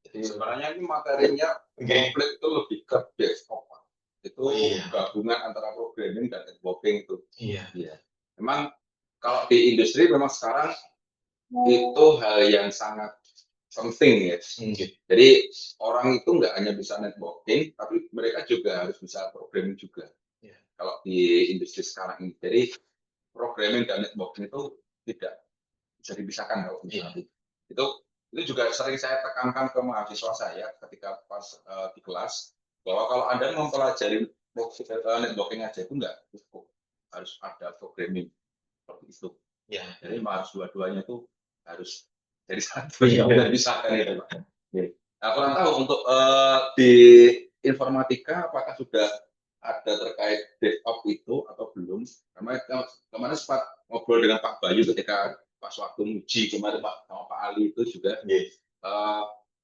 Jadi sebenarnya ini materinya komplit itu lebih ke desktop. Itu gabungan antara programming dan networking itu. Iya. Memang kalau di industri memang sekarang itu hal yang sangat penting ya. Jadi orang itu nggak hanya bisa networking, tapi mereka juga harus bisa programming juga. Kalau di industri sekarang ini, jadi programming dan networking itu tidak bisa dipisahkan kalau misalnya. Itu juga sering saya tekankan ke mahasiswa saya ketika pas di kelas, bahwa kalau Anda mempelajari networking aja itu enggak cukup, harus ada programming seperti itu. Jadi harus dua-duanya itu harus jadi satu, tidak dipisahkan itu Pak. Nah, kurang tahu untuk di informatika apakah sudah ada terkait DevOps itu atau belum? Karena kemarin sempat ngobrol dengan Pak Bayu ketika pas waktu uji kemarin Pak sama Pak Ali itu juga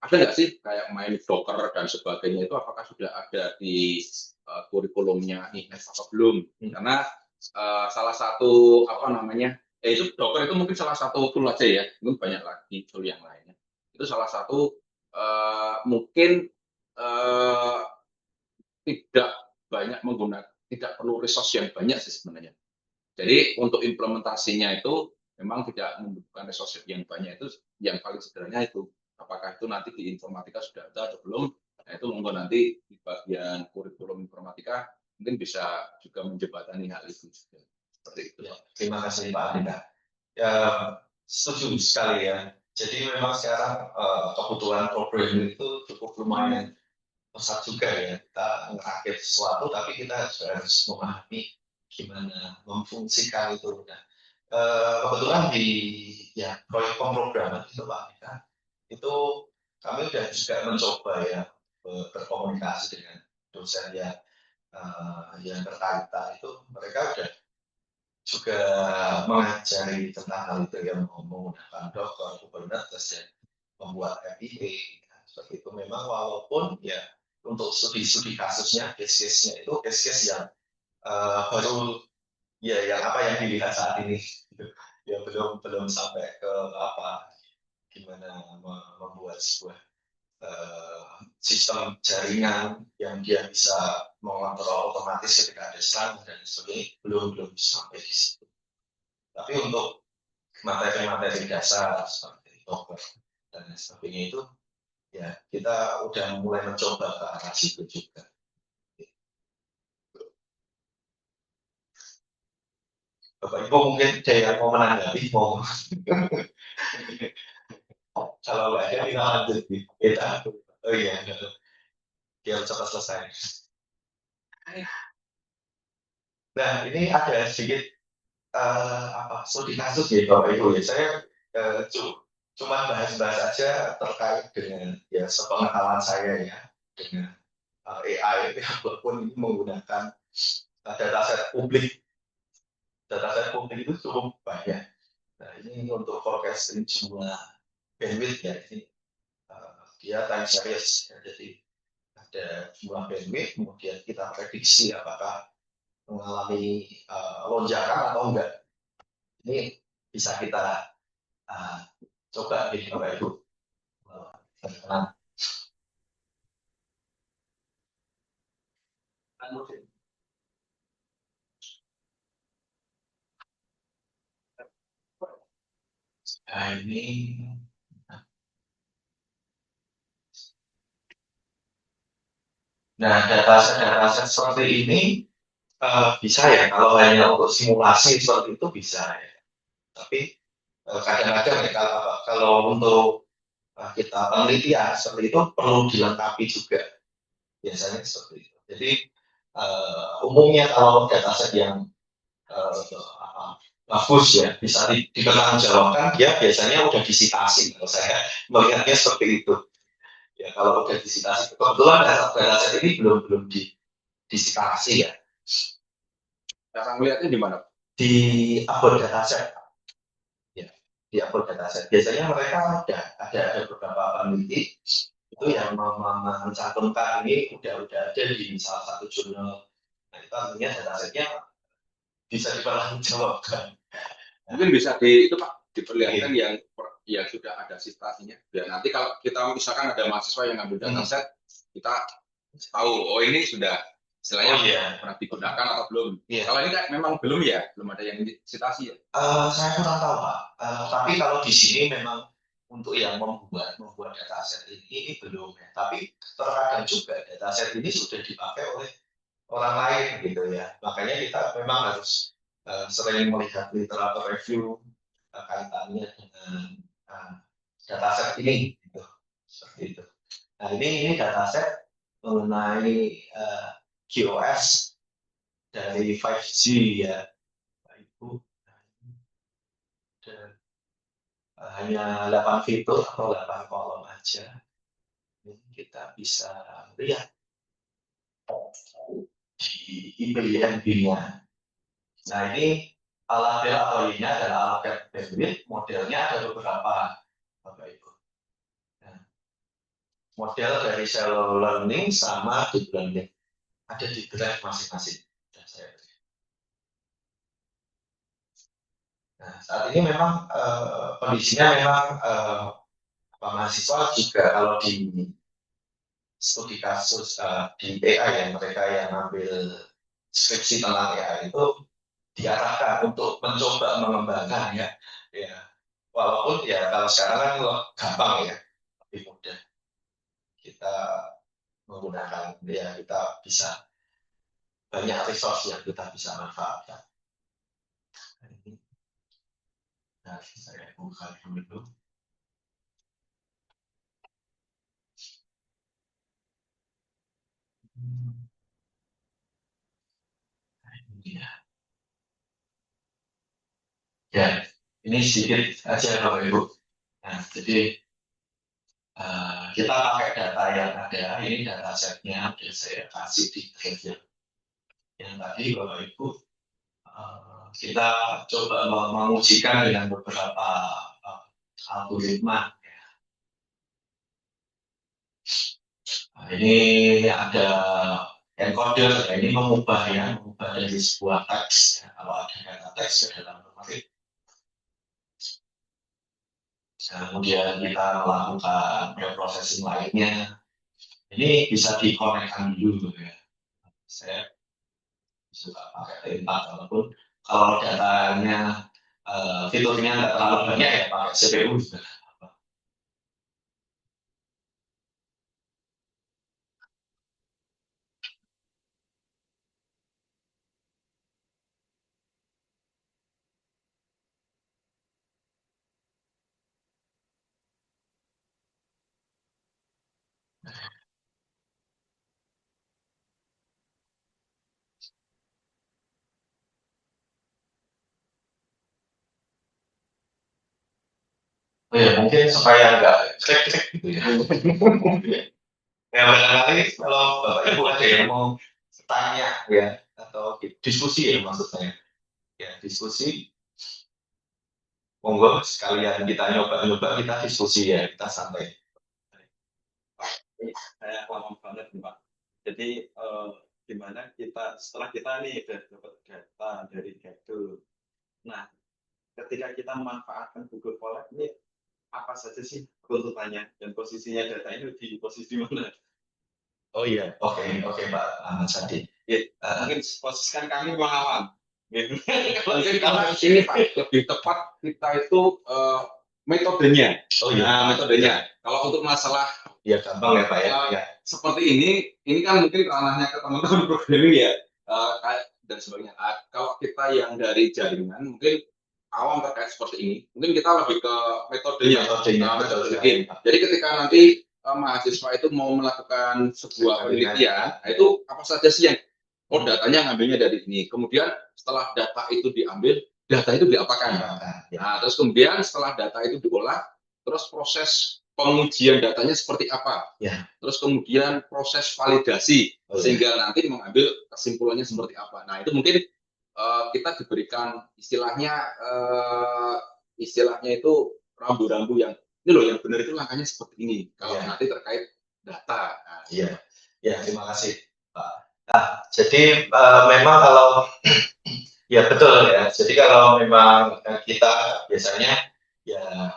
ada nggak sih kayak main Docker dan sebagainya itu apakah sudah ada di kurikulumnya IF atau belum? Karena salah satu apa namanya itu Docker itu mungkin salah satu tool aja ya, mungkin banyak lagi tool yang lainnya. Itu salah satu mungkin tidak banyak menggunakan, tidak perlu resource yang banyak sih sebenarnya. Jadi untuk implementasinya itu memang tidak membutuhkan resource yang banyak, itu yang paling sederhana itu. Apakah itu nanti di informatika sudah ada atau belum? Nah, itu monggo nanti di bagian kurikulum informatika mungkin bisa juga menjembatani hal itu. Seperti itu. Ya, terima kasih Pak Andika. Ya, setuju sekali ya. Jadi memang sekarang kebutuhan programming itu cukup lumayan pesat juga ya. Kita ngerakit sesuatu, tapi kita juga harus memahami gimana memfungsikan itu. Nah, kebetulan di proyek pemrograman itu Pak Andika, itu kami sudah juga mencoba ya berkomunikasi dengan dosen yang berkaitan itu, mereka sudah juga mengajari tentang hal itu yang menggunakan Docker, Kubernetes, dan membuat FIP. Seperti itu memang walaupun ya untuk studi-studi kasusnya, case-case-nya itu case-case yang baru ya yang apa yang dilihat saat ini ya belum sampai ke apa gimana membuat sebuah sistem jaringan yang dia bisa mengontrol otomatis ketika ada serangan dan sebagainya belum sampai di situ. Tapi untuk materi-materi dasar seperti Docker dan sebagainya itu ya kita udah mulai mencoba ke arah situ juga. Bapak Ibu mungkin ada yang mau menanggapi mau kalau nggak ada kita lanjut kita oh iya biar cepat selesai. Nah ini ada sedikit apa studi kasus ya Bapak Ibu ya saya cuma bahas-bahas aja terkait dengan ya sepengetahuan saya ya dengan AI walaupun ini menggunakan dataset publik itu cukup banyak. Nah ini untuk forecasting jumlah bandwidth ya ini dia time series ya, jadi ada jumlah bandwidth kemudian kita prediksi apakah mengalami lonjakan atau enggak. Ini bisa kita coba di Bapak Ibu. Nah ini nah dataset seperti ini bisa ya kalau hanya untuk simulasi seperti itu bisa ya. Tapi kadang-kadang ya kalau untuk kita penelitian seperti itu perlu dilengkapi juga biasanya seperti itu. Jadi umumnya kalau dataset yang bagus ya bisa dipertanggungjawabkan dia biasanya udah disitasi kalau saya melihatnya seperti itu ya kalau udah disitasi kebetulan dataset ini belum disitasi ya. Cara melihatnya di mana? Di upload dataset ya di upload dataset biasanya mereka ada beberapa peneliti itu yang mencantumkan ini udah ada di salah satu jurnal. Nah itu artinya datasetnya bisa dipertanggungjawabkan. Mungkin bisa itu Pak diperlihatkan yang sudah ada sitasinya. Biar nanti kalau kita misalkan ada mahasiswa yang ngambil dataset, kita tahu oh ini sudah istilahnya pernah digunakan atau belum. Kalau ini kan memang belum ada yang sitasi ya. Saya kurang tahu Pak. Tapi kalau di sini memang untuk yang membuat dataset ini belum ya. Tapi terkadang juga dataset ini sudah dipakai oleh orang lain gitu ya. Makanya kita memang harus sering melihat literatur review kaitannya dengan dataset ini gitu. Seperti itu. Nah ini dataset mengenai QoS dari 5G ya Pak Ibu. Dan hanya 8 fitur atau 8 kolom aja. Ini kita bisa lihat di IPNB-nya. Nah ini alabel atau ini adalah alabel bandwidth, modelnya ada beberapa Bapak Ibu. Nah, model dari shallow learning sama deep learning ada di drive masing-masing. Nah saat ini memang kondisinya memang mahasiswa juga kalau di studi kasus di AI yang mereka yang ambil skripsi tentang AI itu diarahkan untuk mencoba mengembangkan ya walaupun ya kalau sekarang kan gampang ya lebih mudah kita menggunakan ya kita bisa banyak resource yang kita bisa manfaatkan. Nah, saya buka dulu. Ya, ini sedikit aja Bapak Ibu. Nah, jadi kita pakai data yang ada, ini data setnya udah saya kasih di drive yang tadi Bapak Ibu kita coba mengujikan dengan beberapa algoritma. Nah, ini ada encoder, ya, ini mengubah dari sebuah teks, ya, kalau ada data teks ke dalam numerik. Kemudian kita melakukan preprocessing lainnya. Ini bisa dikonekkan dulu, ya. Saya suka pakai T4, walaupun kalau datanya fiturnya nggak terlalu banyak ya pakai CPU juga. Oh ya, mungkin supaya nggak cek-cek gitu ya. Ya barangkali kalau Bapak Ibu ada yang mau tanya ya atau diskusi ya maksudnya. Ya diskusi, monggo sekalian kita nyoba-nyoba, kita diskusi ya, kita santai. Saya paham banget nih Pak. Jadi gimana kita setelah kita nih udah dapat data dari Gadget. Nah, ketika kita memanfaatkan Google Colab ini apa saja sih tuntutannya dan posisinya data ini di posisi mana? Oh iya, oke Pak Ahmad Sadi. Mungkin posisikan kami pengawal. Gitu. Mungkin karena ini Pak, lebih tepat kita itu metodenya. Oh iya, Nah, metodenya. Kalau untuk masalah ya gampang ya Pak ya. Ya. seperti ini kan mungkin ranahnya ke teman-teman programming ya, dan sebagainya. Kalau kita yang dari jaringan, mungkin awam terkait seperti ini, mungkin kita lebih ke metodenya. Metodenya. Jadi ketika nanti mahasiswa itu mau melakukan sebuah penelitian, itu apa saja sih yang datanya ngambilnya dari ini. Kemudian setelah data itu diambil, data itu diapakan? Nah, terus kemudian setelah data itu diolah, terus proses pengujian datanya seperti apa? Ya. Terus kemudian proses validasi sehingga nanti mengambil kesimpulannya seperti apa. Nah, itu mungkin kita diberikan istilahnya itu rambu-rambu yang ini loh yang benar itu langkahnya seperti ini. Kalau nanti terkait data. Iya. Ya, terima kasih Pak. Nah, jadi memang kalau ya betul ya. Jadi kalau memang kita biasanya ya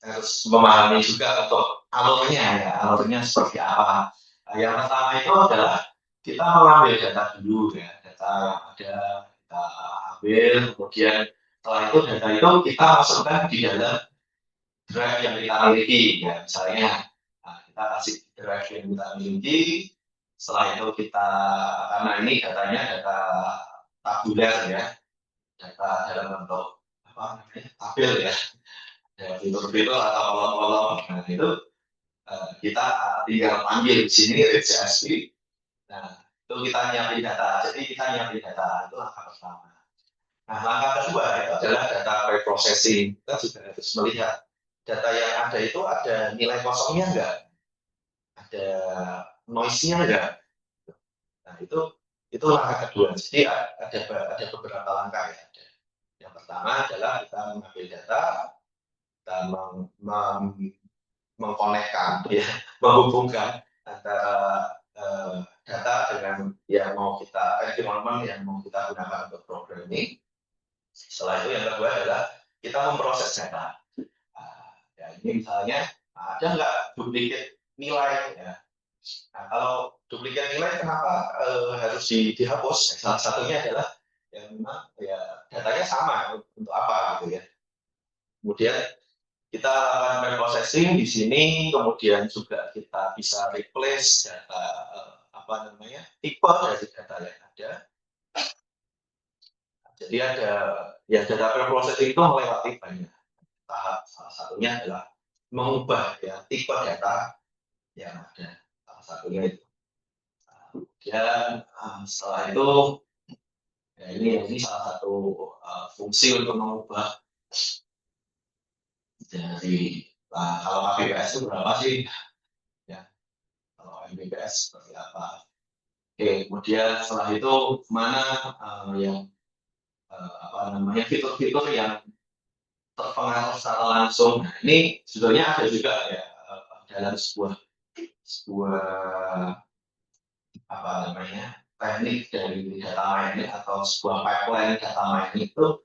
harus memahami juga untuk alurnya seperti apa. Nah, yang pertama itu adalah kita mengambil data dulu ya, data yang ada kita ambil, kemudian setelah itu data itu kita masukkan di dalam drive yang kita miliki ya, misalnya kita kasih drive yang kita miliki. Setelah itu kita, karena ini datanya data tabuler ya, data dalam bentuk apa namanya tabel ya, fitur-fitur atau kolom-kolom. Nah itu kita tinggal ambil di sini CSV. Nah itu kita nyiapin data. Jadi kita nyiapin data itu langkah pertama. Nah langkah kedua itu adalah data preprocessing. Kita juga harus melihat data yang ada itu ada nilai kosongnya enggak, ada noise-nya enggak. Nah itu langkah kedua. Jadi ada beberapa langkah ya. Yang pertama adalah kita mengambil data, kita mengkonekkan, ya, menghubungkan antara data dengan yang mau kita environment yang mau kita gunakan untuk programming. Setelah itu yang kedua adalah kita memproses data. Ya, ini misalnya ada nggak duplikat nilai? Ya. Nah, kalau duplikat nilai kenapa harus dihapus? Salah satunya adalah ya memang ya datanya sama untuk apa gitu ya. Kemudian kita lakukan preprocessing di sini, kemudian juga kita bisa replace data tipe dari data yang ada. Jadi ada ya data preprocessing itu melewati banyak tahap. Salah satunya adalah mengubah ya tipe data yang ada. Salah satunya itu. Kemudian setelah itu ya ini salah satu fungsi untuk mengubah dari kalau MBPS itu berapa sih? Ya, kalau MBPS seperti apa? Oke, kemudian setelah itu mana yang fitur-fitur yang terpengaruh secara langsung. Nah, ini sebetulnya ada juga ya dalam sebuah teknik dari data mining atau sebuah pipeline data mining itu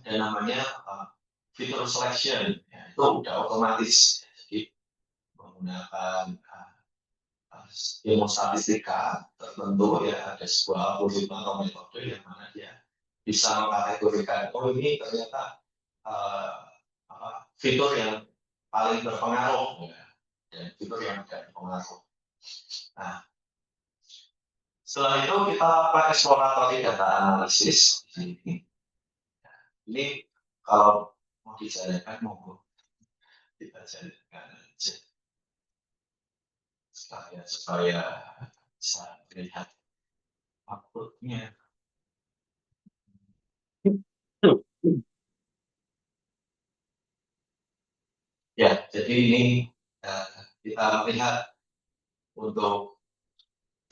ada namanya fitur selection. Ya, itu udah otomatis. Jadi menggunakan ilmu statistika tertentu ya ada sebuah algoritma atau metode yang mana dia bisa mengkategorikan ini ternyata fitur yang paling berpengaruh ya, dan fitur yang tidak berpengaruh. Nah, setelah itu kita lakukan exploratory data analysis di sini. Ini kalau mau dijalankan monggo kita jalankan aja supaya bisa melihat outputnya. Ya, jadi ini kita melihat untuk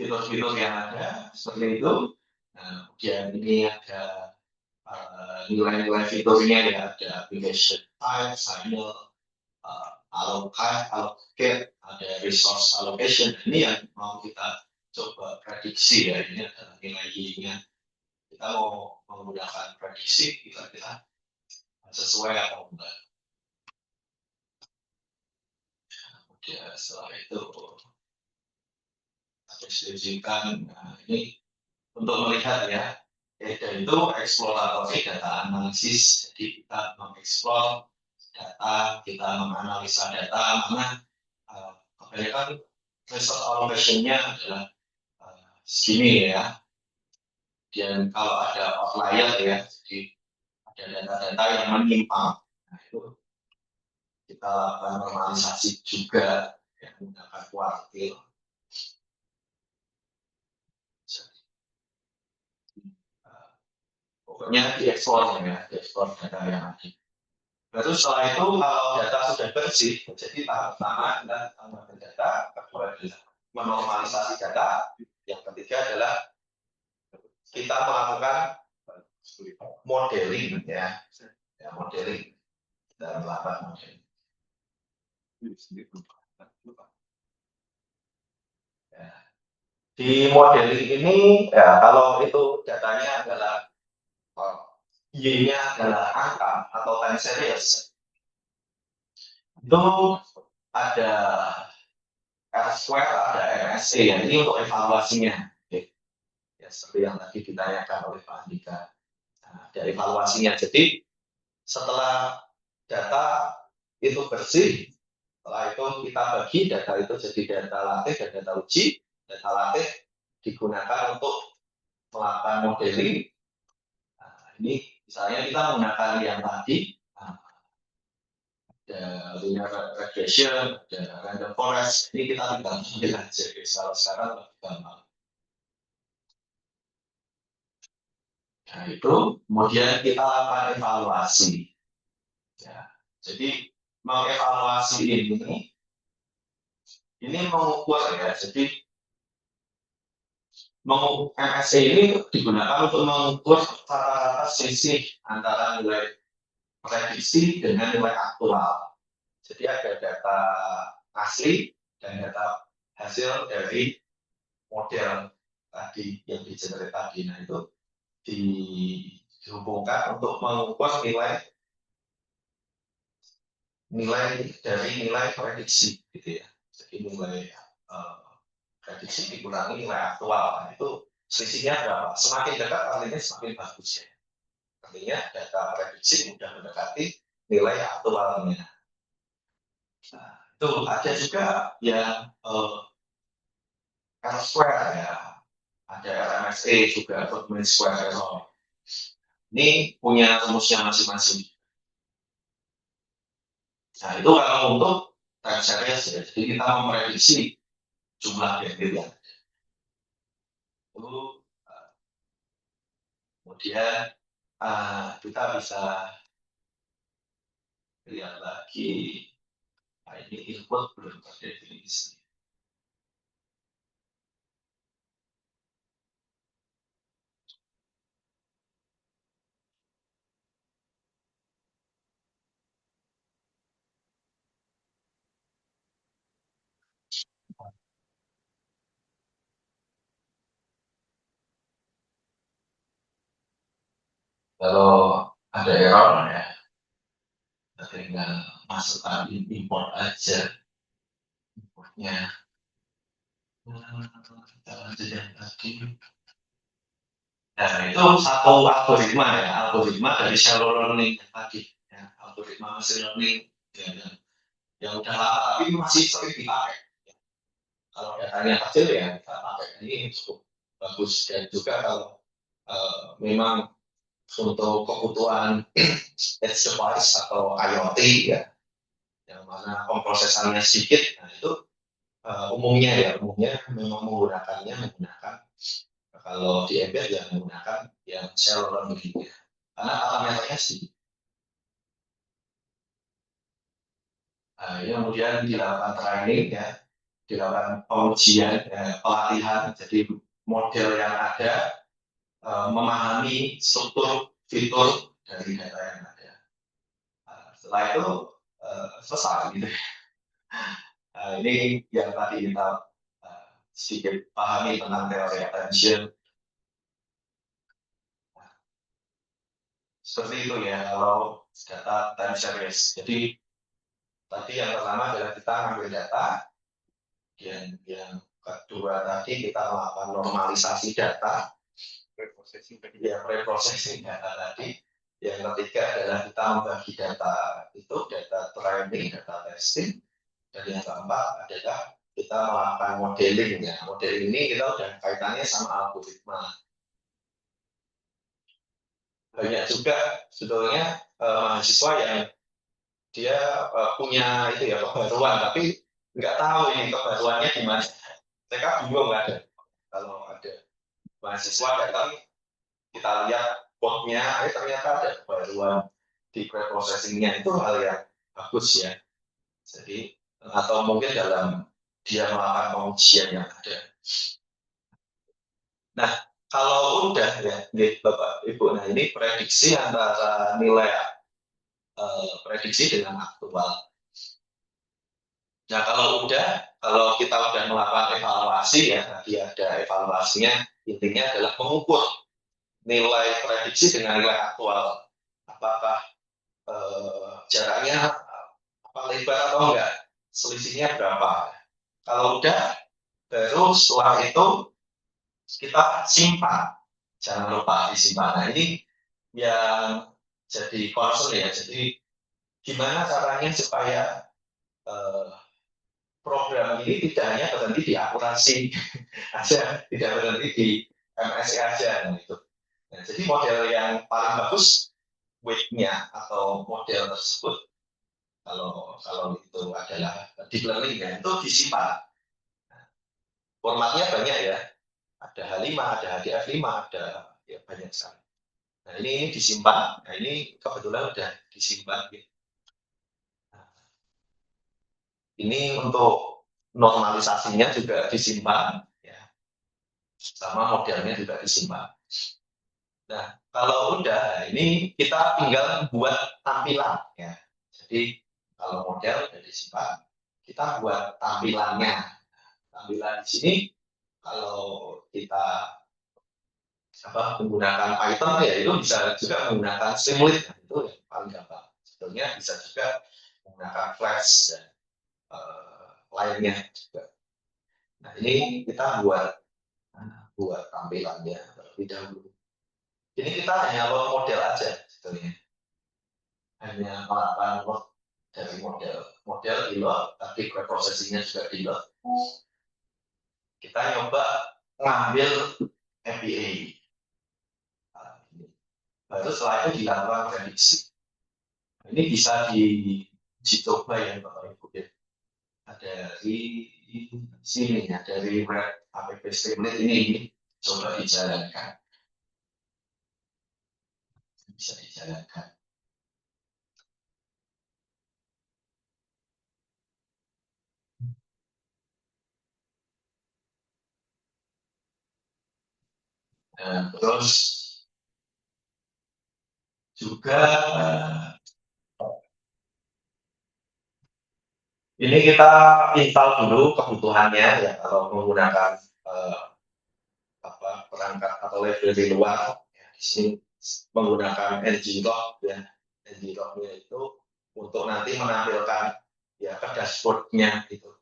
fitur-fitur yang ada seperti itu. Nah, kemudian ini ada nilai-nilai fiturnya ya, ada application type, signal, allocate, ada resource allocation. Ini yang mau kita coba prediksi ya, ini adalah nilai Y-nya. Kita mau menggunakan prediksi, kira-kira sesuai atau enggak. Kemudian setelah itu distribusikan. Nah, ini untuk melihat ya, dan itu exploratory data analisis. Jadi kita mengeksplor data, kita menganalisa data mana kebanyakan resource allocation-nya adalah segini ya. Dan kalau ada outlier ya, jadi ada data-data yang menyimpang. Nah, itu kita lakukan normalisasi juga yang menggunakan kuartil. Pokoknya diekspor ya, diekspor data yang ada. Lalu setelah itu kalau data sudah bersih, jadi tahap pertama adalah menambahkan data, kedua adalah menormalisasi data, yang ketiga adalah kita melakukan modeling ya modeling dan melakukan modeling. Ya. Di modeling ini ya kalau itu datanya adalah Y-nya adalah angka atau time series, itu ada R-square, ada RSE ya, ini untuk evaluasinya. Oke. Ya, seperti yang tadi ditanyakan oleh Pak Andika. Nah, dari evaluasinya, jadi setelah data itu bersih, setelah itu kita bagi data itu jadi data latih dan data uji. Data latih digunakan untuk melakukan modeling. Nah, ini misalnya kita menggunakan yang tadi, ada linear regression, ada random forest. Ini kita tinggal ambil aja. Kalau sekarang lebih gampang. Nah, itu kemudian kita lakukan evaluasi. Ya, jadi mengevaluasi ini mengukur ya. Jadi MSE ini digunakan untuk mengukur rata-rata selisih antara nilai prediksi dengan nilai aktual. Jadi ada data asli dan data hasil dari model tadi yang digenerate tadi. Nah, itu dihubungkan untuk mengukur nilai dari nilai prediksi gitu ya. Jadi nilai prediksi dikurangi nilai aktual. Nah, itu selisihnya berapa? Semakin dekat artinya semakin bagus ya. Artinya data prediksi sudah mendekati nilai aktualnya. Nah, itu ada juga yang R-square ya. Ada RMSE juga, mean square error. Ini punya rumusnya masing-masing. Nah, itu kalau untuk time series ya. Jadi kita memprediksi jumlah bit yang ada. Kemudian kita bisa lihat lagi. Nah, ini input belum terdefinisi. Kalau ada error ya kita tinggal masukkan import aja importnya. Kita lanjut yang tadi. Nah, itu satu algoritma dari shallow learning tadi, ya, algoritma machine learning ya, yang udah lama tapi masih sering dipakai. Kalau datanya kecil ya kita pakai ini cukup bagus, dan juga kalau memang untuk kebutuhan edge device atau IoT ya, yang mana pemrosesannya sedikit, nah itu umumnya memang menggunakan kalau di embed ya menggunakan yang shallow learning ya. Karena parameternya sih. Kemudian dilakukan training ya, dilakukan pengujian, pelatihan. Jadi model yang ada memahami struktur fitur dari data yang ada. Setelah itu selesai gitu. Ini yang tadi kita sedikit pahami tentang teori attention. Seperti itu ya kalau data time series. Jadi tadi yang pertama adalah kita ambil data, yang kedua tadi kita melakukan normalisasi data, reprocessing data tadi. Yang ketiga adalah kita membagi data itu, data training, data testing, dan yang keempat adalah kita melakukan modeling ya. Modeling ini kita udah kaitannya sama algoritma. Banyak juga sebetulnya mahasiswa yang dia punya itu ya kebaruan, tapi nggak tahu ini kebaruannya di mana. Mereka bingung ada. Kalau ada mahasiswa datang, kita lihat code-nya, ternyata ada kebaruan di preprocessing-nya, itu hal yang bagus ya. Jadi atau mungkin dalam dia melakukan pengujian yang ada. Nah, kalau udah ya, Bapak Ibu, nah ini prediksi antara nilai prediksi dengan aktual. Nah, kalau kita udah melakukan evaluasi ya, tadi ada evaluasinya, intinya adalah mengukur nilai prediksi dengan nilai aktual. Apakah jaraknya lebar atau enggak, selisihnya berapa. Kalau udah, baru setelah itu kita simpan, jangan lupa disimpan. Nah, ini yang jadi concern ya. Jadi gimana caranya supaya program ini tidak hanya berhenti di akurasi aja, tidak berhenti di MSE aja gitu. Nah, jadi model yang paling bagus weight-nya atau model tersebut kalau itu adalah deep learning ya, itu disimpan. Nah, formatnya banyak ya, ada H5, ada HDF5, ada ya banyak sekali. Nah, ini disimpan. Nah, ini kebetulan udah disimpan gitu. Nah, ini untuk normalisasinya juga disimpan ya, sama modelnya juga disimpan. Nah, kalau udah ini kita tinggal buat tampilan ya. Jadi kalau model udah disimpan, kita buat tampilannya. Tampilan di sini kalau kita menggunakan Python ya itu bisa juga menggunakan Streamlit, itu yang paling gampang. Sebetulnya bisa juga menggunakan Flash dan lainnya juga. Nah, ini kita buat tampilannya terlebih dahulu. Ini kita hanya load model aja sebetulnya. Hanya melakukan load dari model di load, tapi preprocessing-nya juga di load. Kita nyoba ngambil MPA. Baru setelah itu dilakukan prediksi. Ini bisa dicoba ya Bapak Ibu ya. Ada di sini ya, dari Red app Streamlit ini coba dijalankan. Bisa dijalankan. Nah, terus juga ini kita install dulu kebutuhannya ya, kalau menggunakan perangkat atau library luar ya, di sini menggunakan nglog ya. Nglog-nya itu untuk nanti menampilkan ya ke dashboard-nya itu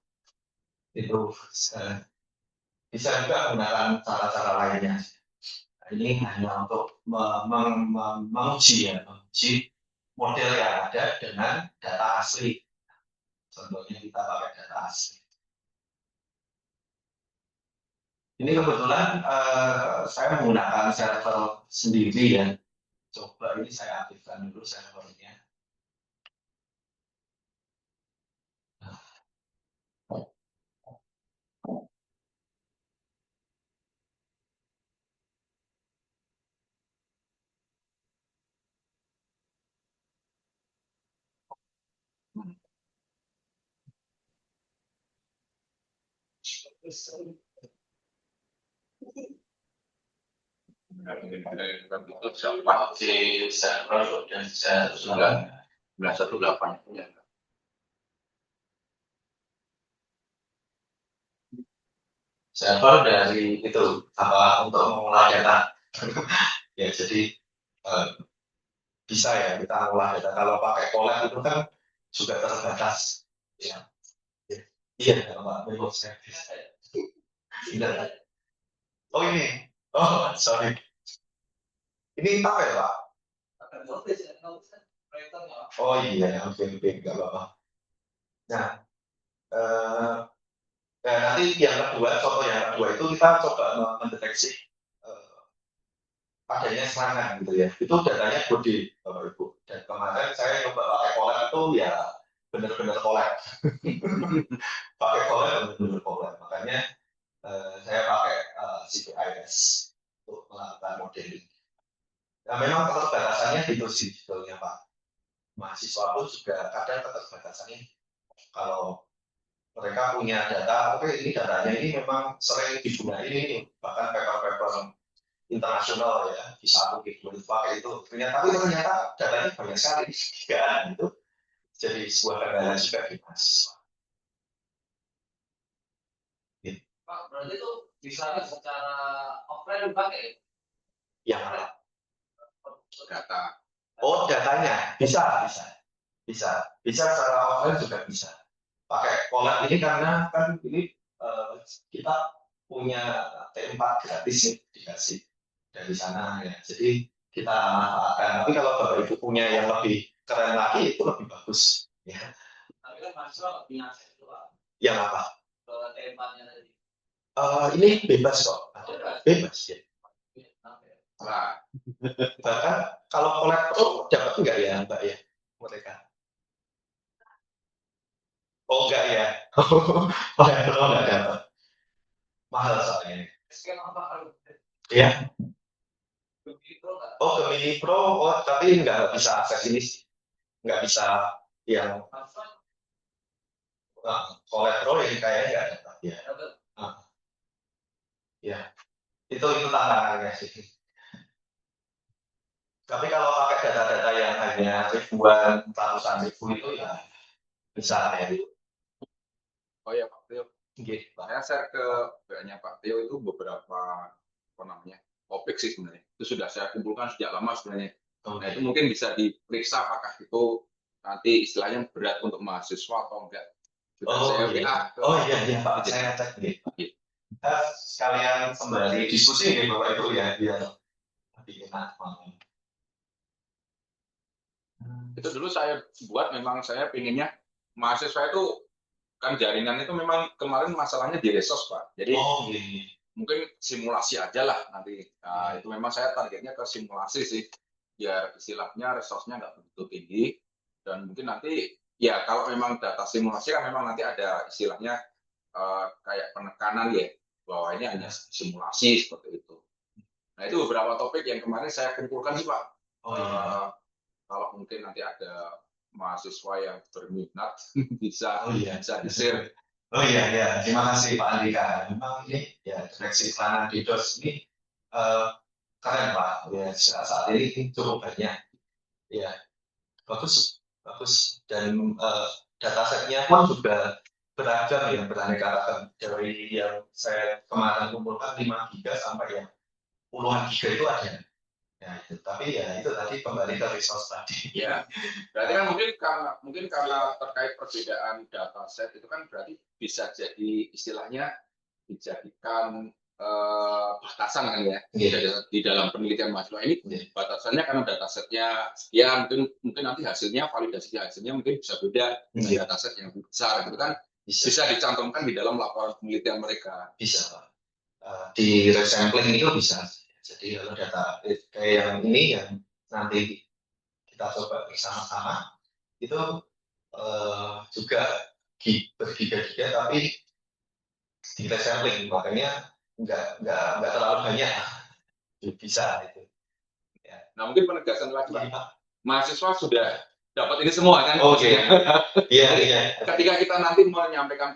bisa juga menggunakan cara-cara lainnya. Nah, ini hanya untuk menguji model yang ada dengan data asli. Contohnya kita pakai data asli. Ini kebetulan saya menggunakan server sendiri ya. Coba ini saya aktifkan dulu servernya. Pakai server dan saya 918 ya. Server dari itu apa untuk mengolah data. Ya jadi bisa ya kita mengolah data. Kalau pakai Colab itu kan juga terbatas. Ya. Iya kalau Pak Web Service. Oh ini. Oh sorry. Ini apa ya Pak? Oh iya, oke nggak apa-apa. Nah, nanti yang kedua, contoh yang kedua itu kita coba mendeteksi adanya serangan gitu ya. Itu datanya gede, Bapak Ibu. Dan kemarin saya coba pakai Colab itu ya benar-benar Colab. Pakai Colab benar-benar Colab. Makanya saya pakai CPIS untuk melakukan modeling. Nah, memang keterbatasannya itu sih sebetulnya Pak. Mahasiswa pun juga kadang keterbatasannya kalau mereka punya data, oke ini datanya ini memang sering digunakan ini, bahkan paper-paper internasional ya, bisa aku pakai itu. Tapi ternyata datanya banyak sekali, kan itu jadi sebuah kendala juga di mahasiswa. Pak, berarti itu bisa secara offline dipakai? Yang Data. Oh datanya bisa secara offline juga bisa. Pakai Colab ini karena kan ini kita punya T4 gratis nih dikasih dari sana ya. Jadi kita manfaatkan. Tapi kalau Bapak Ibu punya yang lebih keren lagi itu lebih bagus. Ya. Tapi kan mahasiswa nggak punya akses itu Pak. Yang apa? Ke T4-nya tadi. Ini bebas kok. Bebas ya. Nah, Bahkan kalau Colab Pro dapat enggak ya Mbak ya mereka? Oh enggak ya. Colab Pro enggak dapat. Mahal soalnya. Scan apa? Ya. Begitu nggak? Oh Gemini Pro, oh tapi nggak bisa akses ini sih. Nggak bisa yang Colab Pro ini kayaknya nggak dapat ya. Ya, itu tantangannya sih. Tapi kalau pakai data-data yang hanya ribuan, ratusan ribu itu ya bisa ya. oh ya Pak Tio, Gitu. saya share ke WA-nya Pak Tio itu beberapa topik sih sebenarnya. Itu sudah saya kumpulkan sejak lama sebenarnya. Nah itu mungkin bisa diperiksa apakah itu nanti istilahnya berat untuk mahasiswa atau enggak. Sudah saya WA ke iya Pak, saya cek nih. Kita sekalian sembari diskusi nih Bapak Ibu ya biar lebih enak. Itu dulu saya buat memang saya pinginnya mahasiswa itu kan jaringan itu memang kemarin masalahnya di resource Pak. Jadi mungkin simulasi aja lah nanti. Nah, itu memang saya targetnya ke simulasi sih. Biar istilahnya resource-nya nggak begitu tinggi. Dan mungkin nanti ya kalau memang data simulasi kan memang nanti ada istilahnya kayak penekanan ya. Bahwa ini hanya simulasi seperti itu. Nah itu beberapa topik yang kemarin saya kumpulkan sih Pak. Kalau mungkin nanti ada mahasiswa yang berminat bisa di-share. Oh iya, terima kasih Pak Andika. Memang ini ya direksi iklan di DOS ini keren Pak. Ya saat ini cukup banyak. Ya bagus. Dan datasetnya pun juga beragam ya, beraneka ragam. Dari yang saya kemarin kumpulkan 5 giga sampai yang puluhan giga itu ada. Ya, itu. Tapi ya itu tadi kembali ke resource tadi. Ya, berarti kan mungkin karena terkait perbedaan dataset itu kan berarti bisa jadi istilahnya dijadikan batasan kan ya di dalam penelitian mahasiswa ini. Batasannya karena datasetnya sekian, mungkin nanti validasi hasilnya mungkin bisa beda dengan dataset yang lebih besar gitu kan, bisa dicantumkan di dalam laporan penelitian mereka. Bisa Pak. Di resampling itu bisa. Jadi kalau data kayak yang ini yang nanti kita coba bersama-sama itu juga bergiga-giga tapi di resampling, makanya nggak terlalu banyak bisa itu. Ya. Nah mungkin penegasan lagi Pak, mahasiswa sudah dapat ini semua kan? Oke. Iya. Ketika kita nanti menyampaikan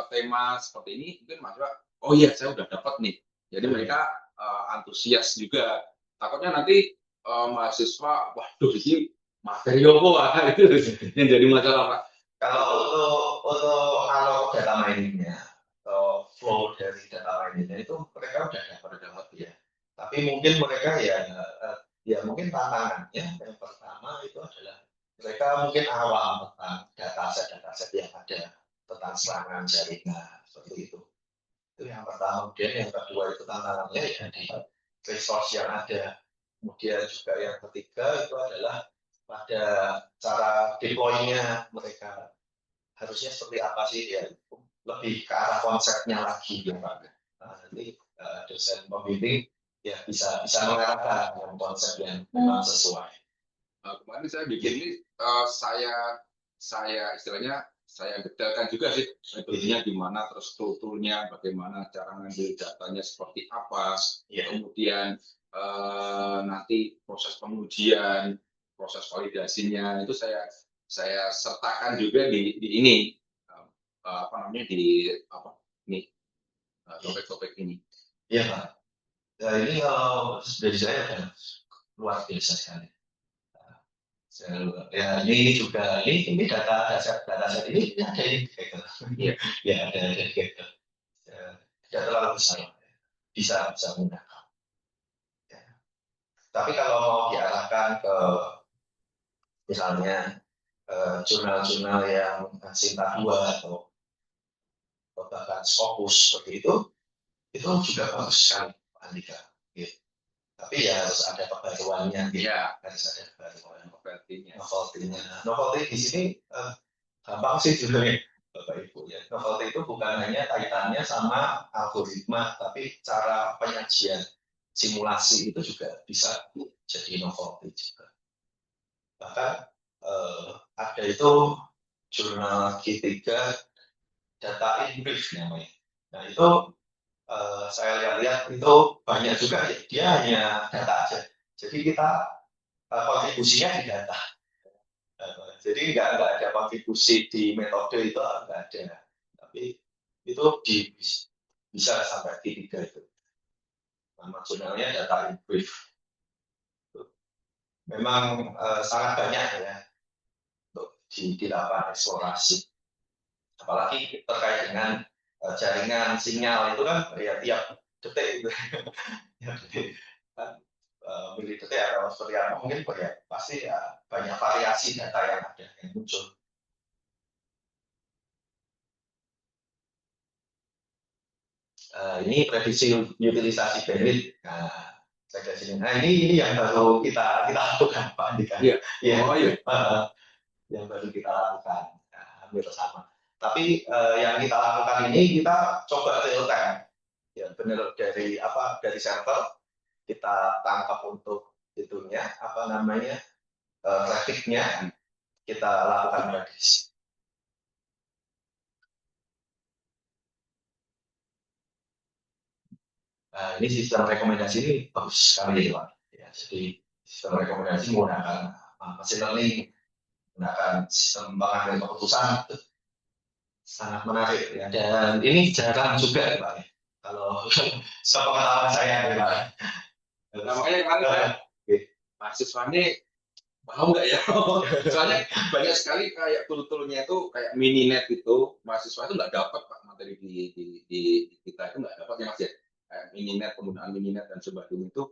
tema seperti ini, mungkin mahasiswa, oh iya saya udah dapat nih. Jadi mereka antusias juga. Takutnya nanti mahasiswa, waduh ini materi apa itu yang jadi masalah Pak. Kalau untuk analog data miningnya atau flow dari data miningnya itu mereka udah dapat ya. Tapi mungkin mereka ya mungkin tantangannya yang pertama itu adalah mereka mungkin awal tentang dataset yang ada tentang serangan jaringan seperti itu. Itu yang pertama. Kemudian yang kedua itu tantangannya ya di resource yang ada. Kemudian juga yang ketiga itu adalah pada cara deploy-nya mereka harusnya seperti apa sih ya, lebih ke arah konsepnya lagi ya Pak. Nah, nanti dosen pembimbing ya bisa mengarahkan dengan konsep yang memang sesuai. Kemarin saya bikin ini saya istilahnya saya detailkan juga sih metodenya gimana, terus strukturnya bagaimana, cara ngambil datanya seperti apa, kemudian nanti proses pengujian, proses validasinya itu saya sertakan juga di ini topik-topik ini. Iya Pak. Ya, ini kalau dari saya luar biasa sekali. Ya ini juga ini dataset ini ada indikator. Ya ada indikator. Tidak terlalu besar, bisa menggunakan. Ya. Tapi kalau mau diarahkan ke misalnya jurnal-jurnal yang Sinta 2 atau bahkan Scopus seperti itu juga bagus sekali Pak Andika. Gitu. Tapi ya harus ada pembaruannya, harus ada pembaruan novelty di sini gampang sih sebenarnya Bapak Ibu ya. Novelty itu bukan hanya kaitannya sama algoritma, tapi cara penyajian simulasi itu juga bisa jadi novelty juga. Bahkan ada itu jurnal G3 data in brief namanya. Nah itu saya lihat itu banyak juga dia hanya data aja. Jadi kita kontribusinya di data. Jadi nggak ada kontribusi di metode itu nggak ada. Tapi itu bisa sampai di 3 itu. Nama jurnalnya data in brief. Memang sangat banyak ya untuk dilakukan eksplorasi. Apalagi terkait dengan jaringan sinyal itu kan ya tiap detik itu kan milidetik atau seperti apa mungkin ya pasti ya banyak variasi data yang ada yang muncul. Ini prediksi utilisasi bandwidth. Nah, saya sini. Nah ini yang baru kita lakukan Pak Andika. Iya. Yang baru kita lakukan hampir sama. Tapi yang kita lakukan ini kita coba real time. Ya benar dari server kita tangkap untuk itunya trafficnya kita lakukan prediksi. Nah, ini sistem rekomendasi ini bagus sekali Pak. Ya, jadi sistem rekomendasi menggunakan machine learning, menggunakan sistem pengambilan keputusan itu sangat menarik ya. Dan ini jarang juga ya Pak. Kalau sepengetahuan saya ya Pak. Nah, makanya kemarin mahasiswa ini paham nggak ya? Soalnya banyak sekali kayak tool-toolnya itu kayak mininet itu mahasiswa itu nggak dapat Pak materi di kita itu nggak dapat ya Mas ya. Kayak mininet, penggunaan mininet dan sebagainya itu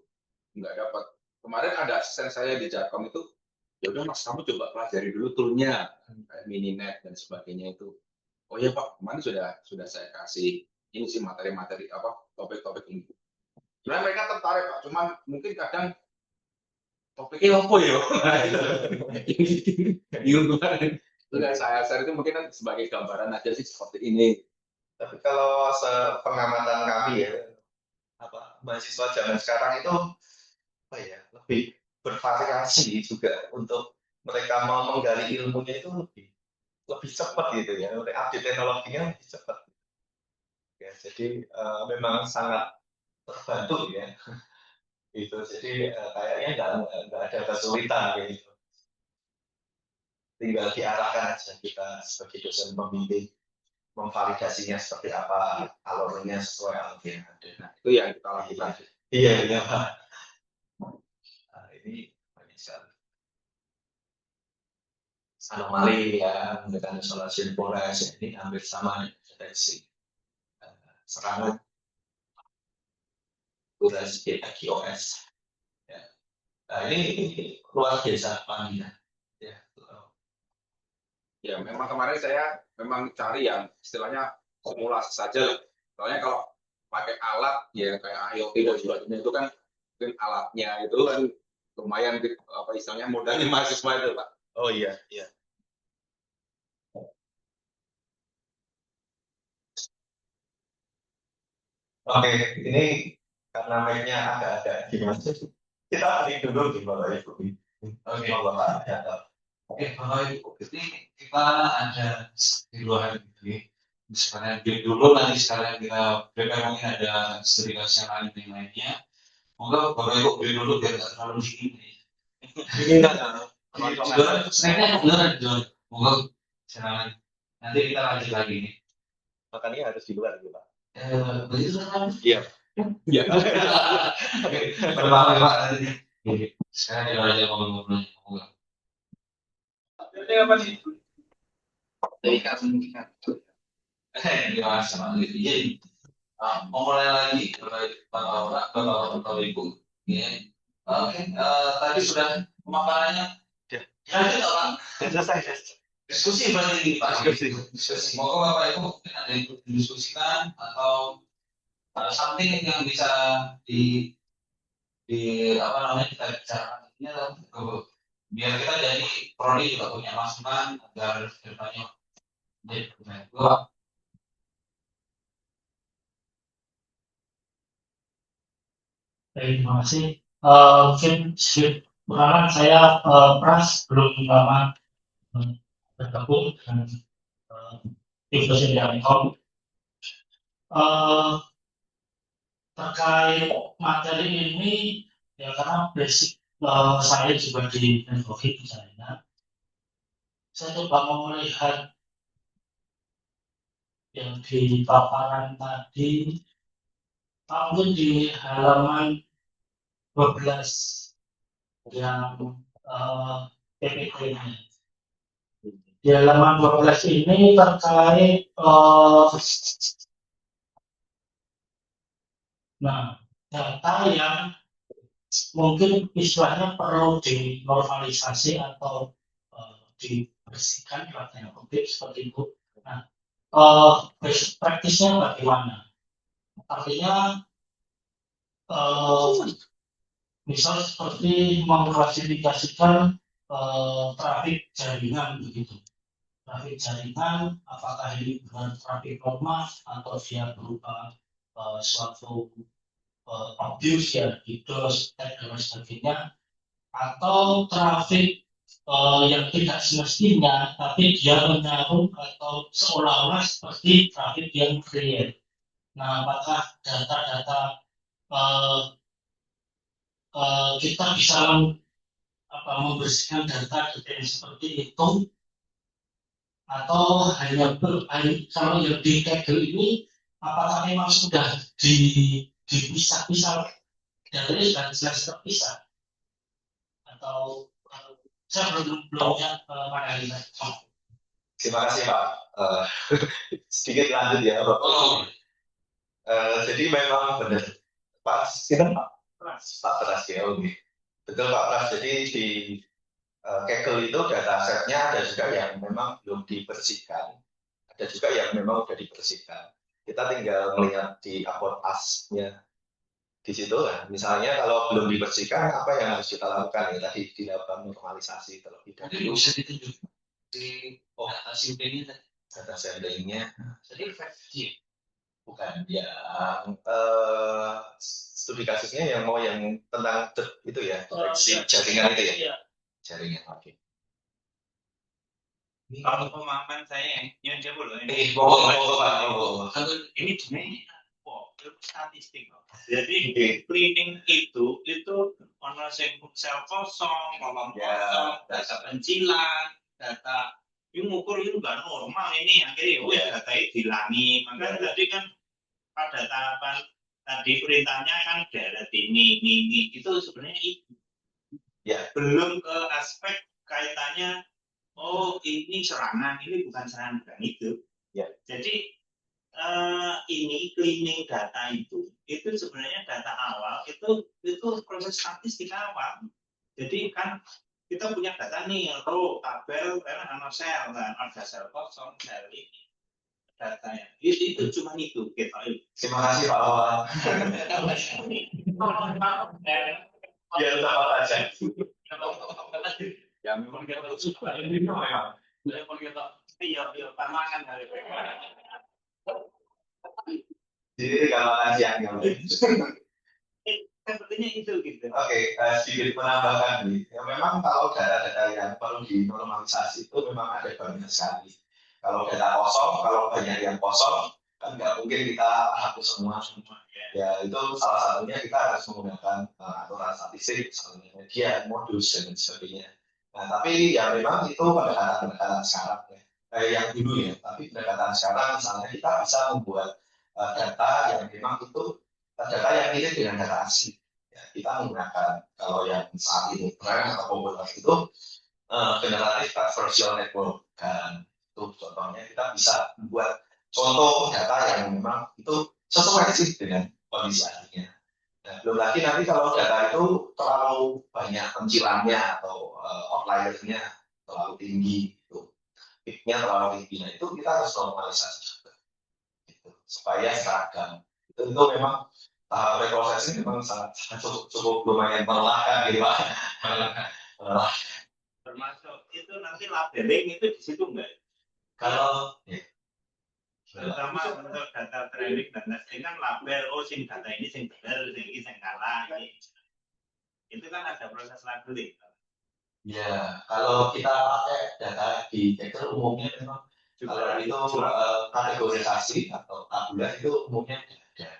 nggak dapat. kemarin ada asisten saya di Jarkom itu, ya udah Mas kamu coba pelajari dulu toolnya kayak Mininet dan sebagainya itu. Oh iya Pak, kemarin sudah saya kasih ini sih materi-materi apa topik-topik ini. Sebenarnya mereka tertarik Pak, cuman mungkin kadang topiknya apa ya? Bingung kemarin. Itu yang saya share itu mungkin kan sebagai gambaran aja sih seperti ini. Tapi kalau sepengamatan kami ya, mahasiswa zaman sekarang itu lebih bervariasi juga untuk mereka mau menggali ilmunya itu lebih cepat gitu ya, update teknologinya lebih cepat. Ya, jadi memang sangat terbantu ya. Itu jadi kayaknya nggak ada kesulitan gitu. Tinggal diarahkan aja kita sebagai dosen pembimbing memvalidasinya seperti apa, alurnya sesuai alur yang ada. Nah, itu yang kita lakukan. Iya Pak. Nah, ini banyak sekali. Anomali ya, menggunakan isolasi pores ini hampir sama dengan deteksi serangan turas QoS. Ya. Nah, ini luar biasa panjang. Ya, memang kemarin saya memang cari yang istilahnya simulasi saja lah. Soalnya kalau pakai alat ya kayak IoT dan sebagainya itu kan mungkin alatnya itu kan lumayan apa istilahnya modalnya mahasiswa itu Pak. Oh iya. Oke, ini karena mic-nya agak-agak gimana? Kita tadi dulu di Bapak Ibu. Oke, Bapak ada. Oke, Bapak Ibu, jadi kita ada di luar ini. Sekarang break dulu, nanti sekarang kita break mungkin ada serius yang lainnya. Moga Bapak Ibu break dulu biar tidak terlalu dingin. Snacknya beneran jual. Moga silakan. Nanti kita lanjut lagi nih. Makanya harus di luar gitu Pak. Begitu kan? Iya. Iya. Berapa Pak tadi? Sekarang kita aja ngobrol-ngobrol. Ini apa sih? Dari kemungkinan. Terima kasih. Jadi, memulai lagi Bapak Ibu. Oke, tadi sudah pemaparannya. Lanjut Pak. Selesai. Diskusi berarti ini Pak. Diskusi. Moga Bapak Ibu mungkin ada yang didiskusikan atau something yang bisa di apa namanya kita bicarakan ini adalah biar kita jadi prodi juga punya masukan agar kedepannya jadi lebih baik. Terima kasih. Mungkin sedikit perkenalan saya Pras belum lama bergabung dengan tim dosen di Amikom. Terkait materi ini ya karena basic saya juga di teknologi misalnya, saya coba mau melihat yang di paparan tadi, mungkin di halaman 12 yang PPT-nya. Di halaman 12 ini terkait data yang mungkin istilahnya perlu dinormalisasi atau dibersihkan dalam kutip seperti itu. Nah, best practice-nya bagaimana? Artinya misal seperti mengklasifikasikan trafik jaringan begitu. Trafik jaringan apakah ini benar trafik lemah atau dia berupa suatu abuse ya, DDoS dan sebagainya, atau trafik yang tidak semestinya tapi dia menyambung atau seolah-olah seperti trafik yang create. Nah, apakah data-data kita bisa membersihkan data seperti itu, atau hanya kalau yang di tagel ini apakah memang sudah dipisah-pisah datanya sudah jelas terpisah, atau saya belum mana ini. Terima kasih Pak. Sedikit lanjut ya Bapak. Jadi memang benar Pak. Kita Pak Pras ya, oke. Betul Pak Pras, jadi di Kaggle itu data setnya ada juga yang memang belum dibersihkan, ada juga yang memang sudah dibersihkan. Kita tinggal melihat di upload as-nya di situ lah. Misalnya kalau belum dibersihkan, apa yang harus kita lakukan ya tadi dilakukan normalisasi terlebih Jadi dahulu. bisa ditunjuk di data sampling-nya. Data sampling-nya Jadi versi bukan yang studi kasusnya yang tentang itu ya, deteksi jaringan itu ya, Iya. jaringan. Oke. Kalau pemahaman saya yang jauh loh ini. Ini jenis ilmu statistik kok. Jadi cleaning itu ono sing sel kosong, kolom kosong, data pencilan, data yang ngukur itu nggak normal ini akhirnya wes data itu dilangi. Makanya tadi kan pada tahapan tadi perintahnya kan darat ini itu sebenarnya itu. Ya. Belum ke aspek kaitannya. Oh ini serangan, ini bukan serangan, bukan itu. Ya. Jadi ini cleaning data itu sebenarnya data awal itu proses statistik awal. Jadi kan kita punya data nih, row, tabel, karena sel, kan ada sel kosong, sel ini datanya. Itu cuma itu kita. Terima kasih Pak Awan. Ya udah Pak aja. Ya memang kita Suka ini memang. Memang kita. Iya, tantangan dari Jadi kalau siang ya. sepertinya itu gitu. Oke, sedikit menambahkan nih. Ya, memang kalau data-data yang perlu dinormalisasi itu memang ada banyak sekali. Kalau data kosong, kalau banyak yang kosong, kan nggak mungkin kita hapus semua. Ya itu salah satunya kita harus menggunakan aturan statistik, misalnya media, modus dan sebagainya. Nah, tapi ya memang itu pendekatan sekarang ya. Yang dulu ya, tapi pendekatan sekarang misalnya kita bisa membuat data yang memang itu data yang mirip dengan data asli. Ya, kita menggunakan kalau yang saat ini tren atau populer itu generative adversarial network, dan itu contohnya kita bisa membuat contoh data yang memang itu sesuai sih dengan kondisi aslinya. Nah, belum lagi nanti kalau data itu terlalu banyak pencilannya atau outlier-nya terlalu tinggi, itu peak-nya terlalu tinggi, nah itu kita harus normalisasi juga, gitu, supaya seragam. Itu memang tahap reprocessing memang sangat cukup lumayan melelahkan gitu Pak. Termasuk itu nanti labeling itu di situ enggak? Kalau terutama untuk data training dan testing kan label, oh sing data ini sing benar, sing ini sing kalah, itu kan ada proses labeling. ya kalau kita pakai data di Excel umumnya memang kalau itu kategorisasi atau tabular itu umumnya ada.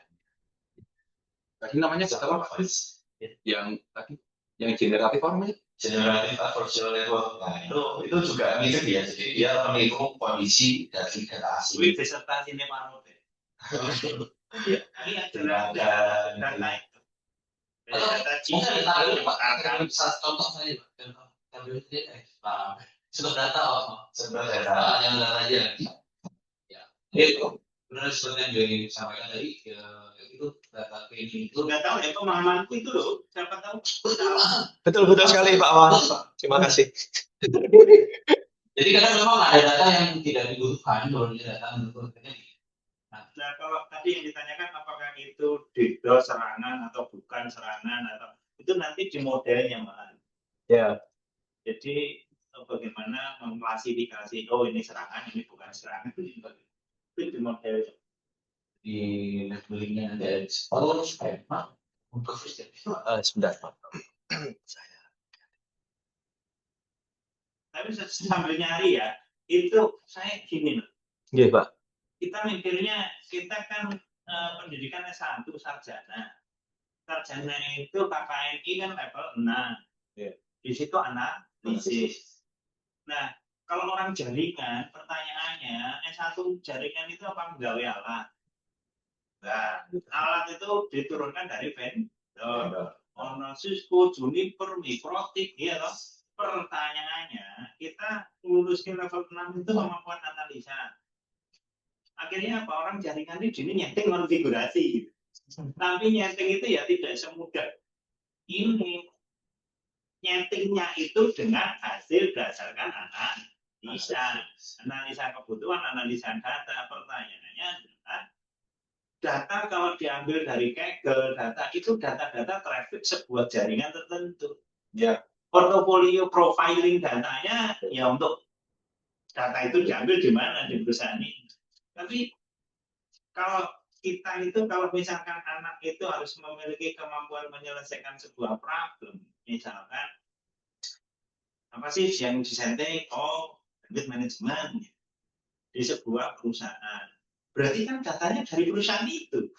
tadi namanya data apa? Yang tadi yang generatif apa namanya? Generative adversarial network. Nah, itu juga mirip ya. Jadi dia menghitung kondisi dari data asli. Wih, disertasi ini Pak Rote. Ini adalah data itu. Data mungkin Cina. kita ada Pak, bisa contoh saya Pak. Contoh sudah data Sebenarnya yang data aja. Ya, itu benar seperti yang disampaikan tadi. Itu data cleaning itu. Nggak tahu ya pemahamanku itu loh. Siapa tahu. betul sekali Pak Awan. Terima kasih. Jadi kadang memang ada data yang tidak dibutuhkan kalau ini data menurutnya. Nah, kalau tadi yang ditanyakan apakah itu DDoS serangan atau bukan serangan atau itu nanti di modelnya Mas. Ya. Jadi bagaimana mengklasifikasi oh ini serangan ini bukan serangan itu di model Di labelingnya ada terus untuk sistem. Sebentar Pak. Tapi sambil nyari ya itu saya gini loh. Iya Pak. Kita mikirnya kita kan pendidikan S1 sarjana. Sarjana itu KKNI kan level 6. Yeah. Di situ analisis. Nah, kalau orang jaringan, pertanyaannya S1 jaringan itu apa menggawe alat? Nah, alat itu diturunkan dari vendor. Ono Cisco, Juniper, Mikrotik, ya toh. Pertanyaannya, kita lulusin level 6 itu kemampuan analisa. Akhirnya apa? Orang jaringan ini nyeting konfigurasi gitu. Tapi nyeting itu ya tidak semudah ini. nyetingnya itu dengan hasil berdasarkan analisa kebutuhan, analisa data. Pertanyaannya adalah data kalau diambil dari Kaggle, data itu data-data traffic sebuah jaringan tertentu. Ya. Portofolio profiling datanya ya untuk data itu diambil di mana di perusahaan ini. Tapi kalau kita itu kalau misalkan anak itu harus memiliki kemampuan menyelesaikan sebuah problem, misalkan apa sih yang disetting? Oh, bandwidth management di sebuah perusahaan. Berarti kan datanya dari perusahaan itu.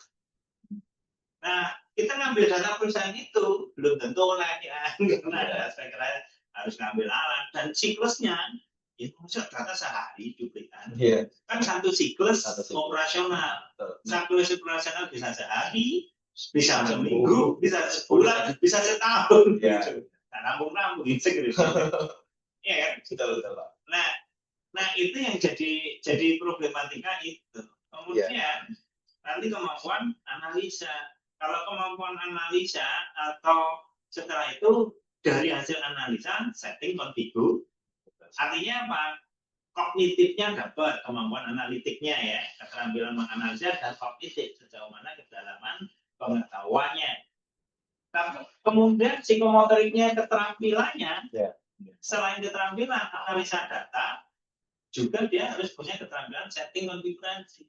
Nah, kita ngambil data perusahaan itu belum tentu lah ya, karena ada aspek lain harus ngambil alat dan siklusnya itu maksudnya data sehari duplikan. Kan satu siklus operasional, siklus operasional bisa sehari, bisa seminggu, bisa sebulan, bisa setahun. Gitu. Nah, nambung-nambung gitu. Iya kan? Betul. Nah itu yang jadi problematika itu. Kemudian nanti kemampuan analisa. Kalau kemampuan analisa atau setelah itu dari hasil analisa setting konfigur, artinya apa? Kognitifnya dapat, kemampuan analitiknya ya, keterampilan menganalisa dan kognitif sejauh mana kedalaman pengetahuannya. Tapi kemudian psikomotoriknya, keterampilannya, selain keterampilan analisa data, juga dia harus punya keterampilan setting konfigurasi.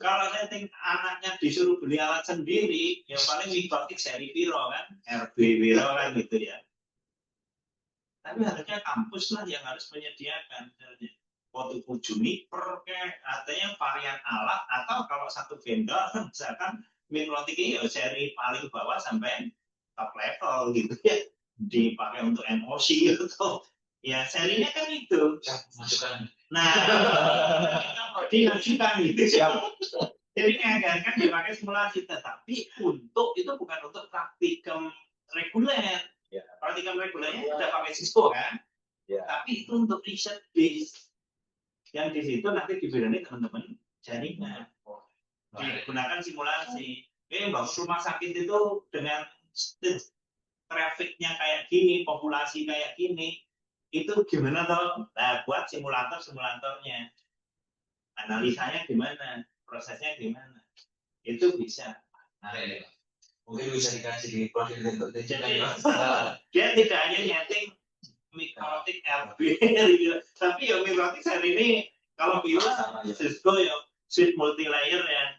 Kalau setting anaknya disuruh beli alat sendiri, ya paling mikrotik seri piro kan, RB piro kan gitu ya. Tapi harusnya kampus lah yang harus menyediakan. Waktu Juniper kayak artinya varian alat atau kalau satu vendor misalkan mikrotik ini ya seri paling bawah sampai top level gitu ya, dipakai untuk NOC gitu. Ya serinya kan itu. Nah, diajukan gitu. Jadi kan dipakai simulasi, tetapi untuk itu bukan untuk praktikum reguler. Praktikum regulernya udah pakai Cisco kan. Tapi itu untuk riset base. Yang di situ nanti dibidani teman-teman jaringan. Digunakan simulasi. Bagus rumah sakit itu dengan trafficnya kayak gini, populasi kayak gini, itu gimana toh? Nah, buat simulatornya, analisanya gimana, prosesnya gimana, itu bisa. Mungkin bisa dikasih di profil LinkedIn. Jadi dia tidak hanya nyeting mikrotik RB, tapi ya mikrotik seri ini kalau bilang Cisco ya switch multi layer yang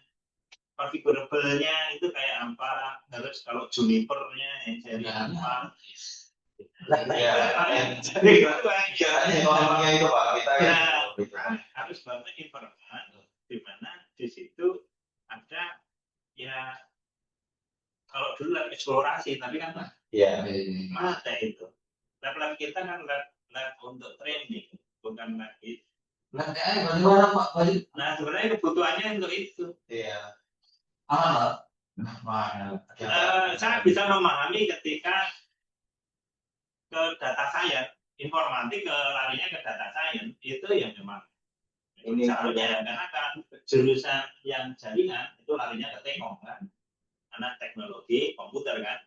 configurable-nya itu kayak apa, terus kalau Juniper-nya yang seri apa. Ngomongnya itu Pak, kita harus banyak informasi di mana di situ ada ya kalau dulu lab eksplorasi, tapi kan ada itu. Lab kita kan lab untuk training, bukan lagi. Bagaimana Pak? Nah sebenarnya kebutuhannya untuk itu. Iya. Saya bisa memahami ketika ke data science, informatik ke larinya ke data science itu yang memang ini seharusnya karena kan jurusan yang jaringan itu larinya ke teknik kan, karena teknologi komputer kan.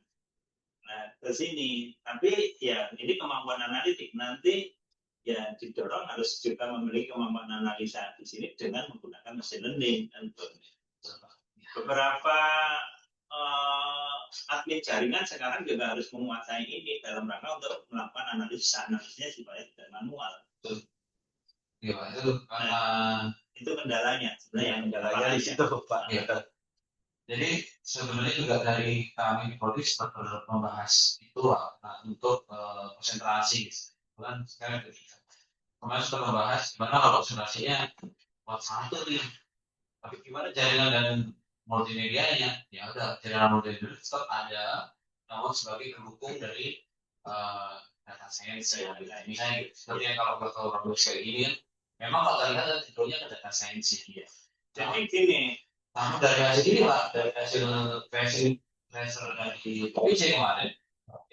Nah ke sini, tapi ya ini kemampuan analitik nanti ya didorong harus juga memiliki kemampuan analisa di sini dengan menggunakan machine learning dan beberapa admin jaringan sekarang juga harus menguasai ini dalam rangka untuk melakukan analisisnya supaya tidak manual. Ya, itu kendalanya sebenarnya yang kendalanya di situ Pak. Ya. Jadi sebenarnya juga dari kami di Prodis membahas itu untuk konsentrasi. Kan sekarang kemarin sudah membahas gimana kalau konsentrasinya buat satu nih, tapi gimana jaringan dan multimedianya, ya udah jaringan multimedia tetap ada, namun sebagai pendukung dari data science ya, misalnya seperti yang kalau bertahu kayak gini kan, memang kalau terlihat tidurnya ke data science ya. Jadi gini, namun dari hasil ini Pak, dari hasil tracer dari PPC kemarin,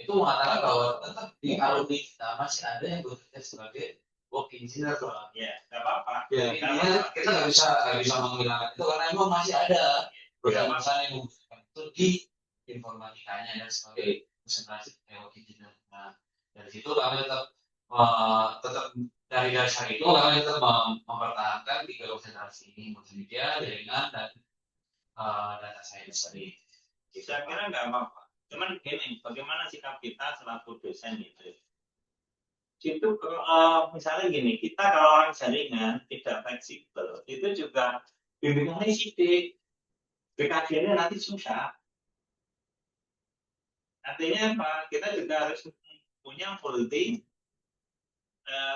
itu mengatakan bahwa tetap di alumni kita masih ada yang bekerja sebagai work engineer Pak. Ya, nggak apa-apa. Ya, kita nggak bisa menghilangkan itu karena memang masih ada beberapa yang membutuhkan itu di informatikanya dan sebagai konsentrasi teknologi Nah, dari situ kami tetap dari dasar itu kami tetap mempertahankan tiga konsentrasi ini, multimedia, jaringan, dan data science tadi. Saya kira nggak apa-apa. Cuman gini, bagaimana sikap kita selaku dosen itu? Itu misalnya gini, kita kalau orang jaringan tidak fleksibel, itu juga bimbingannya sidik, BKD-nya nanti susah. Artinya apa? Kita juga harus punya multi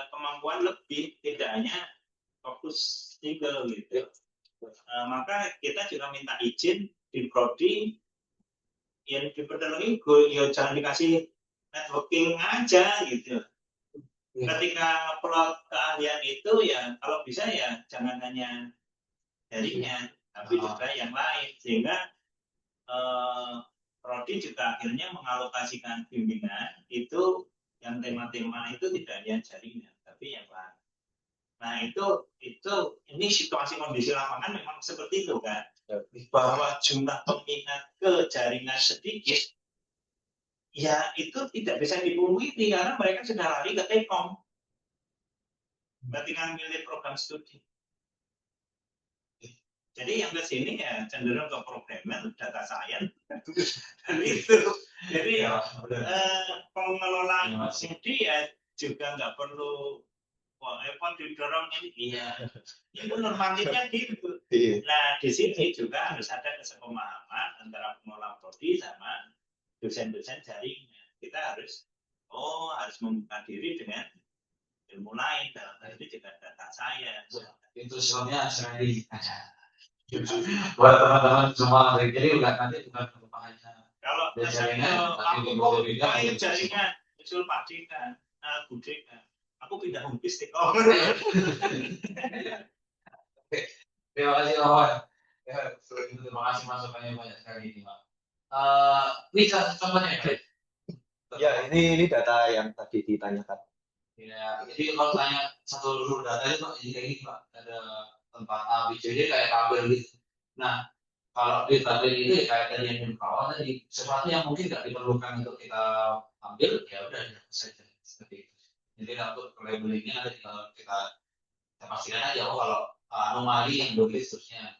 kemampuan lebih, tidak hanya fokus single gitu. Maka kita juga minta izin di prodi yang diperdalamkan, ya jangan dikasih networking aja gitu. Ketika upload keahlian itu ya kalau bisa ya jangan hanya jaringan, tapi juga yang lain, sehingga prodi juga akhirnya mengalokasikan bimbingan itu yang tema-tema itu tidak hanya jaringan, tapi yang lain. Nah itu ini situasi kondisi lapangan memang seperti itu kan, bahwa jumlah peminat ke jaringan sedikit, ya itu tidak bisa dipungkiri karena mereka sudah lari ke Telkom ketika milih program studi. Jadi yang ke sini ya cenderung ke programmer, data science, dan itu. Jadi pengelola studi ya juga nggak perlu didorong ini. Iya, itu normatifnya gitu. Nah di sini juga harus ada kesepemahaman antara pengelola prodi sama dosen-dosen jaringan. Kita harus membuka diri dengan ilmu lain, dalam hal ini juga data science. Itu sebabnya sekali buat teman-teman semua, jadi bukan nanti bukan hanya kalau jaringan, tapi main jaringan usul Pak Dekan, Bu Dekan, aku pindah humpis deh. Terima kasih Lawan. Terima kasih masukannya banyak sekali ini Pak. Ini contohnya Ya, ini data yang tadi ditanyakan. Ya, jadi kalau tanya satu dulu data itu Pak, jadi kayak gini Pak, ada tempat A, B, C, D kayak kabel gitu. Nah, kalau di tabel itu ya kayak tadi yang di bawah tadi, sesuatu yang mungkin nggak diperlukan untuk kita ambil, ya udah saja seperti itu. Jadi untuk labelingnya nanti kita pastikan aja kalau anomali yang berbeda seterusnya.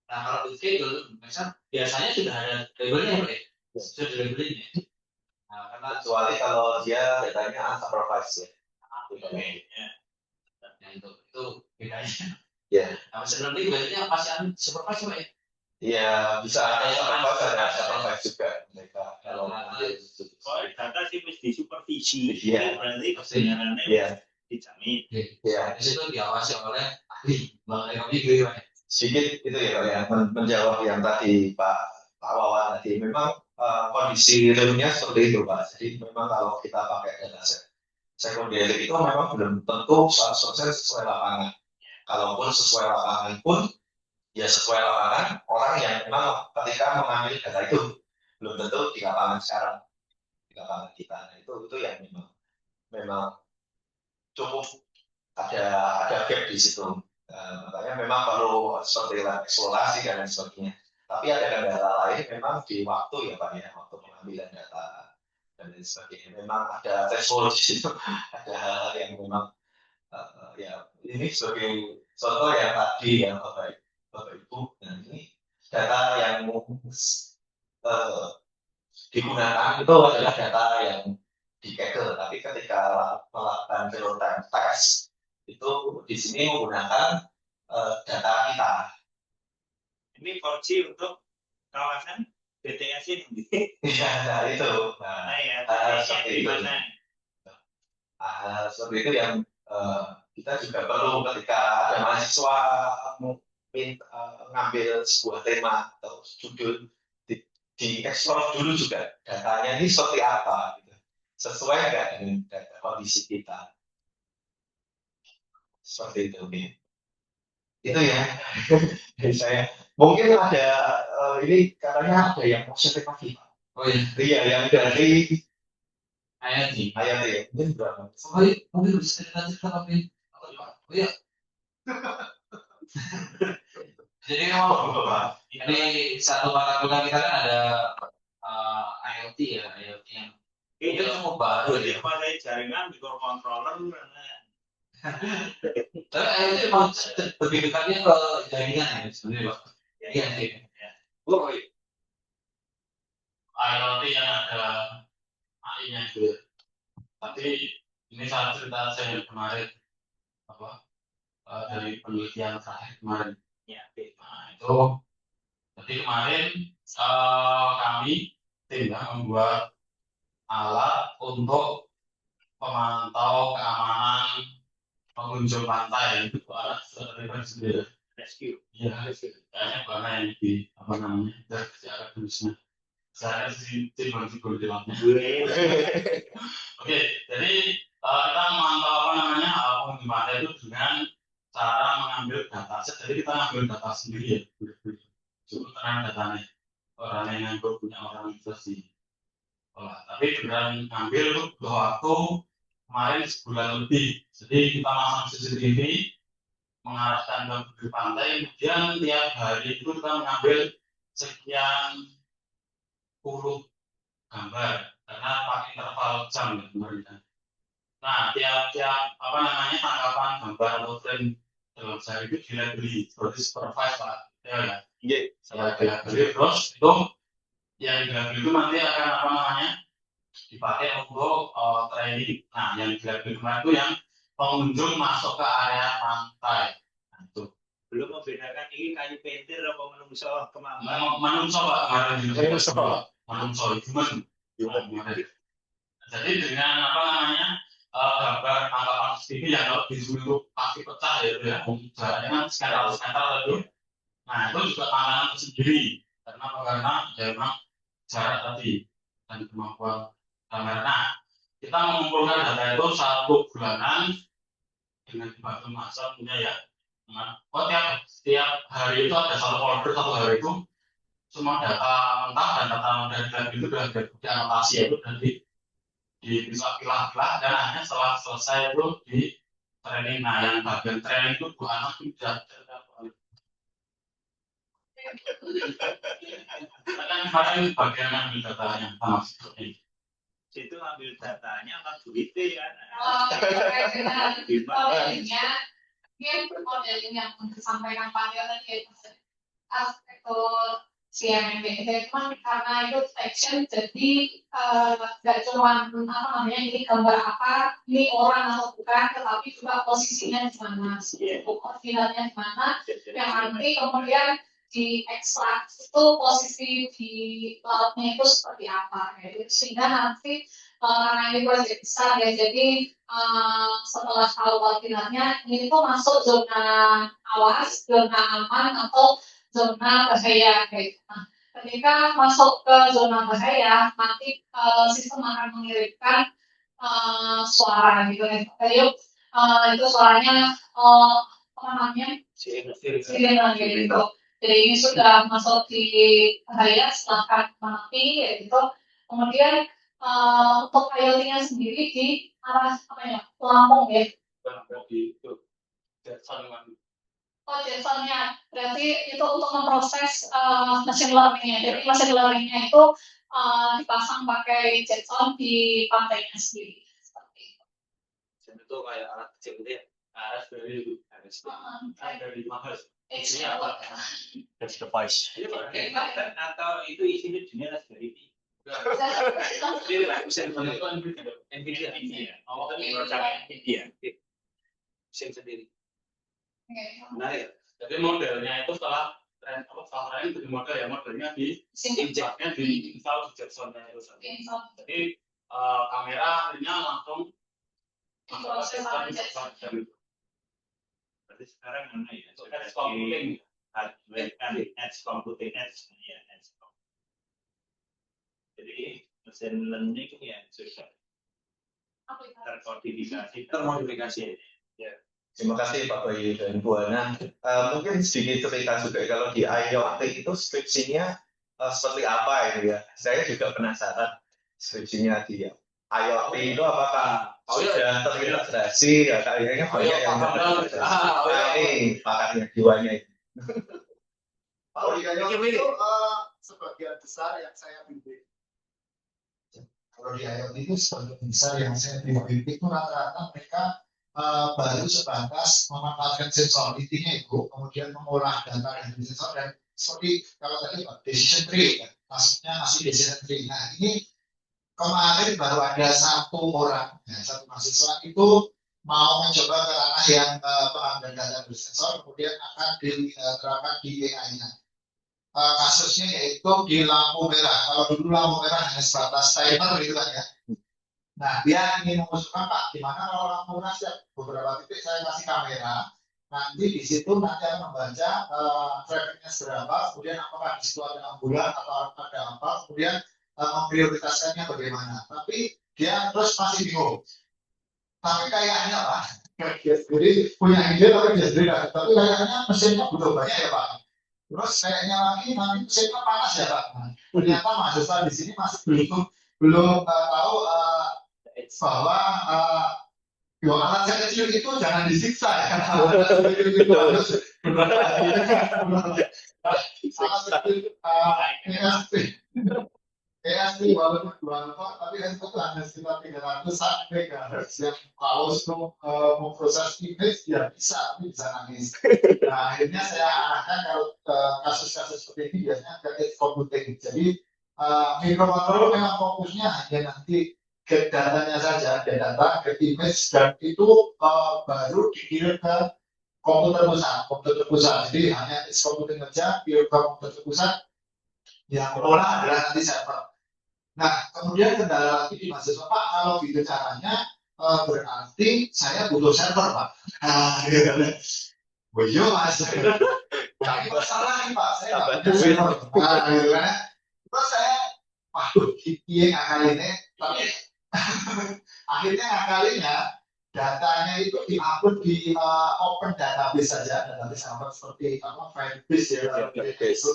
Nah, kalau di schedule, misalnya biasanya sudah ada labelnya Pak ya? Sudah ada labelingnya. Nah, karena Kecuali kalau dia datanya unsupervised ya. Nah, itu bedanya. Ya. Nah, sebelum itu biasanya pasti supervise Pak ya? Iya, bisa ada supervise juga mereka. Kalau data sih mesti supervisi, Iya. berarti kebenarannya dijamin. Iya. Di situ diawasi oleh ahli mengenai komputer Pak. Sedikit itu ya Pak ya, menjawab yang tadi Pak Wawan tadi, memang kondisi realnya seperti itu Pak. Jadi memang kalau kita pakai data sekunder itu memang belum tentu 100% sesuai lapangan. Kalaupun sesuai lapangan pun ya sesuai lapangan orang yang memang ketika mengambil data itu belum tentu di lapangan sekarang, di lapangan kita. Nah, itu yang memang cukup ada gap di situ. Makanya memang perlu seperti eksplorasi dan lain sebagainya. Tapi ada kendala lain memang di waktu ya Pak ya, waktu pengambilan data dan lain sebagainya. Memang ada threshold di situ, ada hal yang memang ya ini sebagai contoh yang tadi yang Bapak Ibu, dan ini data yang digunakan itu adalah data yang di Kaggle, tapi ketika melakukan real time test itu di sini menggunakan data kita. Ini 4G untuk kawasan BTS ini. Iya, nah itu. Nah ya, Seperti itu. Seperti itu yang kita juga perlu ketika ada mahasiswa ngambil sebuah tema atau judul di explore dulu juga datanya ini seperti apa gitu. Sesuai nggak dengan data kondisi kita, seperti itu nih. Itu ya dari saya. Mungkin ada ini katanya ada yang positif lagi Pak. Oh iya. Iya, yang dari IoT. ya. Mungkin berapa? Mungkin bisa kita tapi oh iya. Jadi ini satu mata kuliah kita kan ada IoT ya, IoT yang Itu cuma baru Jadi ya. pada jaringan microcontroller. Tapi IoT emang lebih dekatnya ke jaringan ya sebenarnya Pak. Iya sih. Oh, iya. IoT yang ada AI-nya gitu. Tapi ini salah cerita saya kemarin apa dari penelitian terakhir kemarin. Ya, Nah itu jadi kemarin kami tim membuat alat untuk pemantau keamanan pengunjung pantai itu alat sendiri. rescue. Iya, kayaknya karena yang di apa namanya dari sejarah tulisnya. Saya sih cibul di dalamnya. Oke, jadi kita memantau apa namanya pengunjung pantai itu dengan cara mengambil data. Jadi kita mengambil data sendiri ya, cukup terang datanya. Orang yang punya orang itu sih. Tapi dengan ngambil itu butuh waktu kemarin sebulan lebih. Jadi kita masang CCTV mengarahkan ke pantai, kemudian tiap hari itu kita mengambil sekian puluh gambar karena pakai interval jam ya kemarin. Nah, tiap apa namanya tangkapan gambar atau frame dalam sehari itu dilabeli, berarti supervise Pak. Ya, Iya. saya dilabeli terus itu yang dilabeli itu nanti akan apa namanya dipakai untuk training. Nah, yang dilabeli kemarin itu yang pengunjung masuk ke area pantai. Nah, itu Belum membedakan ini kayu pentir apa menungso kemampuan. menungso Pak kemarin menungso human. Jadi dengan apa namanya gambar tangkapan CCTV yang kalau di zoom itu pasti pecah ya jaraknya kan sekian ratus meter itu. Nah itu juga tantangan tersendiri karena ya memang jarak tadi dan kemampuan kamera. Nah kita mengumpulkan data itu 1 bulanan dengan dibantu masa punya ya. Nah, tiap hari itu ada 1 folder 1 hari itu semua data mentah dan data dari lab itu sudah dianotasi itu dan bisa pilah-pilah dan akhirnya setelah selesai itu di training. Nah yang bagian training itu 2 anak tidak kan kemarin bagian ambil datanya sama seperti Situ ambil datanya apa duitnya kan. Modeling yang disampaikan Pak Tio tadi itu arsitektur CMMB karena itu section jadi nggak cuma apa namanya ini gambar apa ini orang atau bukan tetapi juga posisinya di mana koordinatnya di mana yang nanti kemudian di ekstrak itu posisi di lautnya itu seperti apa gitu. Sehingga nanti karena ini proyek besar ya jadi setelah tahu koordinatnya ini tuh masuk zona awas, zona aman atau zona bahaya gitu. Nah, ketika masuk ke zona bahaya nanti sistem akan mengirimkan suara gitu ya. Itu suaranya apa namanya? Sirene gitu. Jadi ini sudah masuk di bahaya silahkan menepi gitu. Kemudian untuk IoT-nya sendiri di arah apa ya? Lampung ya. Jason-nya berarti itu untuk memproses machine learning-nya. Jadi machine learning-nya itu dipasang pakai Jetson di pantainya sendiri. Seperti itu. Itu kayak alat kecil gitu ya. dari mahal Isinya apa? That's device. Atau itu isinya dunia Raspberry Pi. Ini lah mesin Nvidia. Oh, Ini produk Nvidia. mesin sendiri. Menarik. jadi modelnya itu setelah training jadi modelnya di injeknya di install di Jetson-nya itu jadi kameranya langsung Proses sama Jetson. Berarti sekarang mana ya? Edge computing. Edge computing, ya. Jadi mesin learning ya sudah termodifikasi. Ya. Terima kasih Pak Bayu dan Bu Ana. Mungkin sedikit cerita juga kalau di IoT itu skripsinya seperti apa ini ya? Saya juga penasaran skripsinya di IoT itu apakah sudah terintegrasi ya kayaknya banyak yang ini pakarnya jiwanya itu. Kalau itu sebagian besar yang saya bimbing Kalau di IoT itu sebagian besar yang saya bimbing itu rata-rata mereka baru sebatas memanfaatkan sensor, intinya itu kemudian mengolah data dari sensor dan seperti kalau tadi Pak, decision tree, ya, maksudnya masih decision tree. Nah ini kemarin baru ada satu orang, ya, satu mahasiswa itu mau mencoba ke ranah yang pengambilan data dari sensor, kemudian akan diterapkan di AI-nya. Kasusnya yaitu di lampu merah. Kalau dulu lampu merah hanya sebatas timer gitu kan ya. Nah, dia ingin mengusulkan Pak, gimana kalau lampu merah setiap beberapa titik saya kasih kamera, nanti di situ nanti akan membaca trafficnya seberapa, kemudian apakah di situ ada ambulan atau ada apa, kemudian memprioritaskannya bagaimana. Tapi dia terus masih bingung. Tapi kayaknya Pak, jadi punya ide tapi dia sendiri, tapi kayaknya mesinnya butuh banyak ya Pak. Terus kayaknya lagi nanti mesinnya panas ya Pak. Nah, ternyata mahasiswa di sini masih belum tahu bahwa alat yang kecil itu jangan disiksa ya. Alat kecil itu harus ESP walaupun 2 tapi itu hanya sekitar 300 MHz yang kalau memproses image ya bisa, tapi bisa nangis. Nah akhirnya saya arahkan kalau kasus-kasus seperti ini biasanya ke edge computing. Jadi mikrokontroller memang fokusnya hanya nanti get datanya saja, get data, get image, dan itu baru dikirim ke komputer pusat. Jadi hanya edge computing saja, kirim ke komputer pusat, yang olah adalah nanti server. Nah, kemudian kendala lagi di mahasiswa Pak, kalau gitu caranya berarti saya butuh server Pak. Nah, gitu kan. Iya Mas. Tapi masalah nih Pak, saya nggak punya server. Nah, gitu kan. Terus saya, waduh, iya ngakalinnya, tapi akhirnya ngakalinya datanya itu diupload di open database saja, database apa seperti apa Firebase ya, Firebase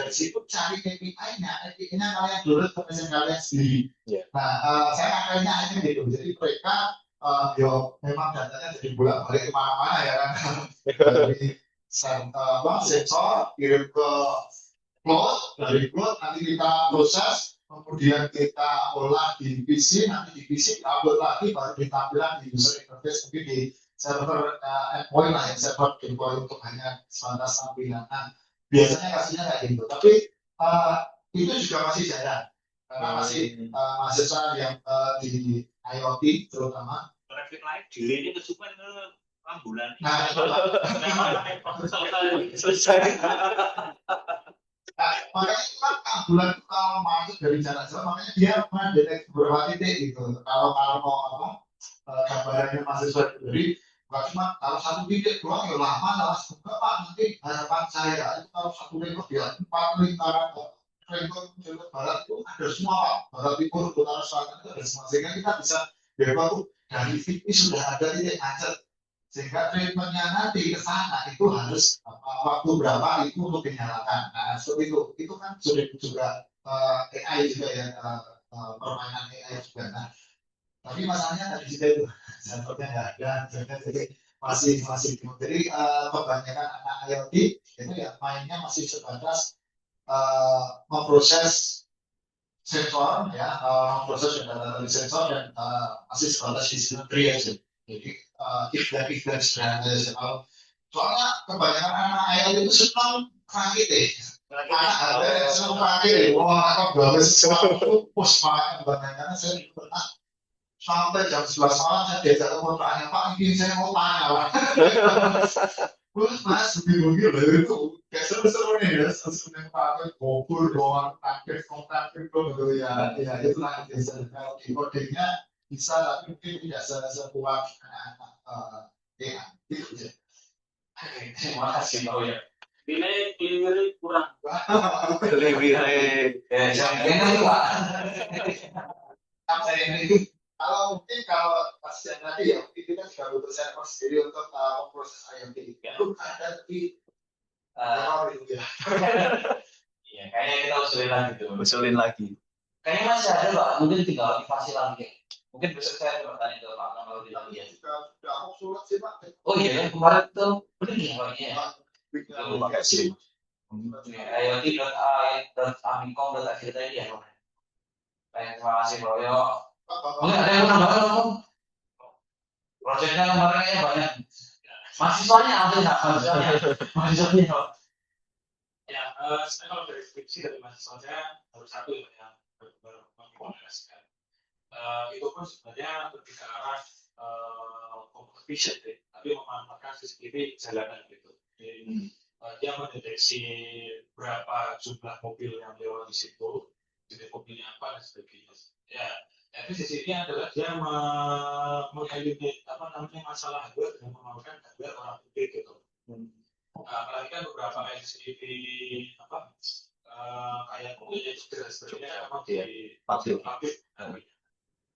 dari situ cari API-nya, API-nya kalian download ke mesin kalian sendiri. Nah, saya ngakalinya aja gitu, jadi mereka yo memang datanya jadi bolak-balik kemana-mana ya kan, dari sensor kirim ke cloud, dari cloud nanti kita proses, kemudian kita olah di PC, nanti di PC upload lagi baru ditampilkan di user interface, tapi di server endpoint lah yang server deploy untuk hanya sebatas tampilan. Nah, biasanya kasusnya kayak gitu, tapi itu juga masih jarang karena masih mahasiswa yang di IoT terutama. Traffic light delay ini kesukaan ke ambulan. Nah, selesai. Nah, makanya itu kan ambulan itu kalau masuk dari jarak jauh, makanya dia mendeteksi beberapa titik gitu. Kalau mau apa gambarannya mahasiswa dari bukan cuma kalau satu titik doang ya lama lah. Enggak Pak, nanti harapan saya itu kalau satu lingkup ya 4 lingkaran lingkup barat itu ada semua Pak. Barat timur, utara, selatan itu ada semua. Sehingga kita bisa baru dari TV sudah ada titik macet. Sehingga treatmentnya nanti ke sana itu harus waktu berapa itu untuk dinyalakan. Nah, seperti itu kan sudah juga AI juga ya, permainan AI juga. Nah, tapi masalahnya tadi juga itu servernya nggak ada, jadi masih bingung. Jadi kebanyakan anak IoT itu ya mainnya masih sebatas memproses sensor ya, memproses data dari sensor dan masih sebatas decision tree aja. Jadi if dan soalnya kebanyakan anak IoT itu senang rakit deh. Anak ada yang senang rakit, wah aku baru sesuatu pos makan kebanyakan saya pernah sampai jam 11 malam saya diajak ke tanya Pak, ini saya mau tanya Pak. Mas bingung gitu itu kayak seru-seru nih ya, sesuatu pakai gopur doang, aktif gitu ya itu lah biasa. Kalau di codingnya bisa tapi mungkin tidak sekuat anak-anak ya gitu ya. Terima kasih Pak ya. Ini kurang. Lebih yang ini Pak. Kalau mungkin pasien tadi ya mungkin kita juga butuh server sendiri untuk memproses IoT. Belum ada tapi gitu ya. Iya, kayaknya kita usulin lagi. Kayaknya masih ada Pak, mungkin tinggal aktivasi lagi. Mungkin besok saya coba tanya ke Pak kalau di lagi ya. Sudah obsolet sih Pak. Oh iya, kemarin tuh benar ya Pak ya. Terima kasih. IoT.amicom.id ya Pak. Baik, terima kasih Bro Yo. Mungkin ada yang menambahkan Om? Proyeknya kemarin banyak. Mahasiswanya apa ya? Mahasiswanya. Ya, saya kalau dari skripsi dari mahasiswa saya baru satu ya yang baru mengimplementasikan. Itu pun sebenarnya lebih ke arah computer vision deh, tapi memanfaatkan CCTV jalanan gitu. Jadi, dia mendeteksi berapa jumlah mobil yang lewat di situ, jenis mobilnya apa dan sebagainya. Ya, tapi sisinya adalah dia mengeliminate apa namanya masalah hardware dengan menggunakan hardware orang putih gitu. Apalagi kan beberapa CCTV apa kayak mobil dan sebagainya memang di pabrik.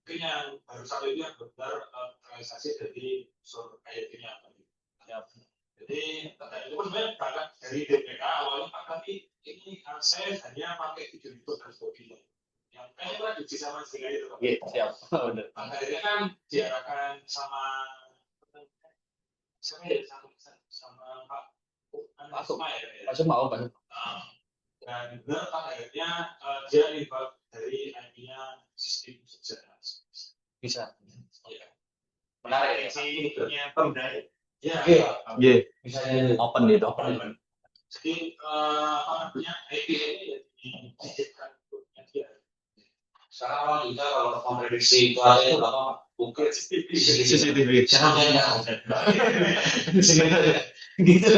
Mungkin yang baru satu itu yang benar realisasi dari unsur IoT-nya apa gitu. Jadi itu pun sebenarnya berangkat dari DPK awalnya Pak tapi ini saya hanya pakai video itu dan sebagainya. Yang kayaknya pernah diuji sama istilah itu. Iya, siap. Akhirnya kan diarahkan sama sama Pak Suma ya. Pak Suma, Pak Suma. Dan benar akhirnya dia involve dari IP-nya sistem sejarah. Bisa. Ya. Menarik ya. Punya Pemda. Ya. Iya. Bisa Open gitu. Jadi apa namanya IP ini dijadikan dia. Sekarang orang juga kalau memprediksi cuaca itu apa? Bukit CCTV. Jangan gitu.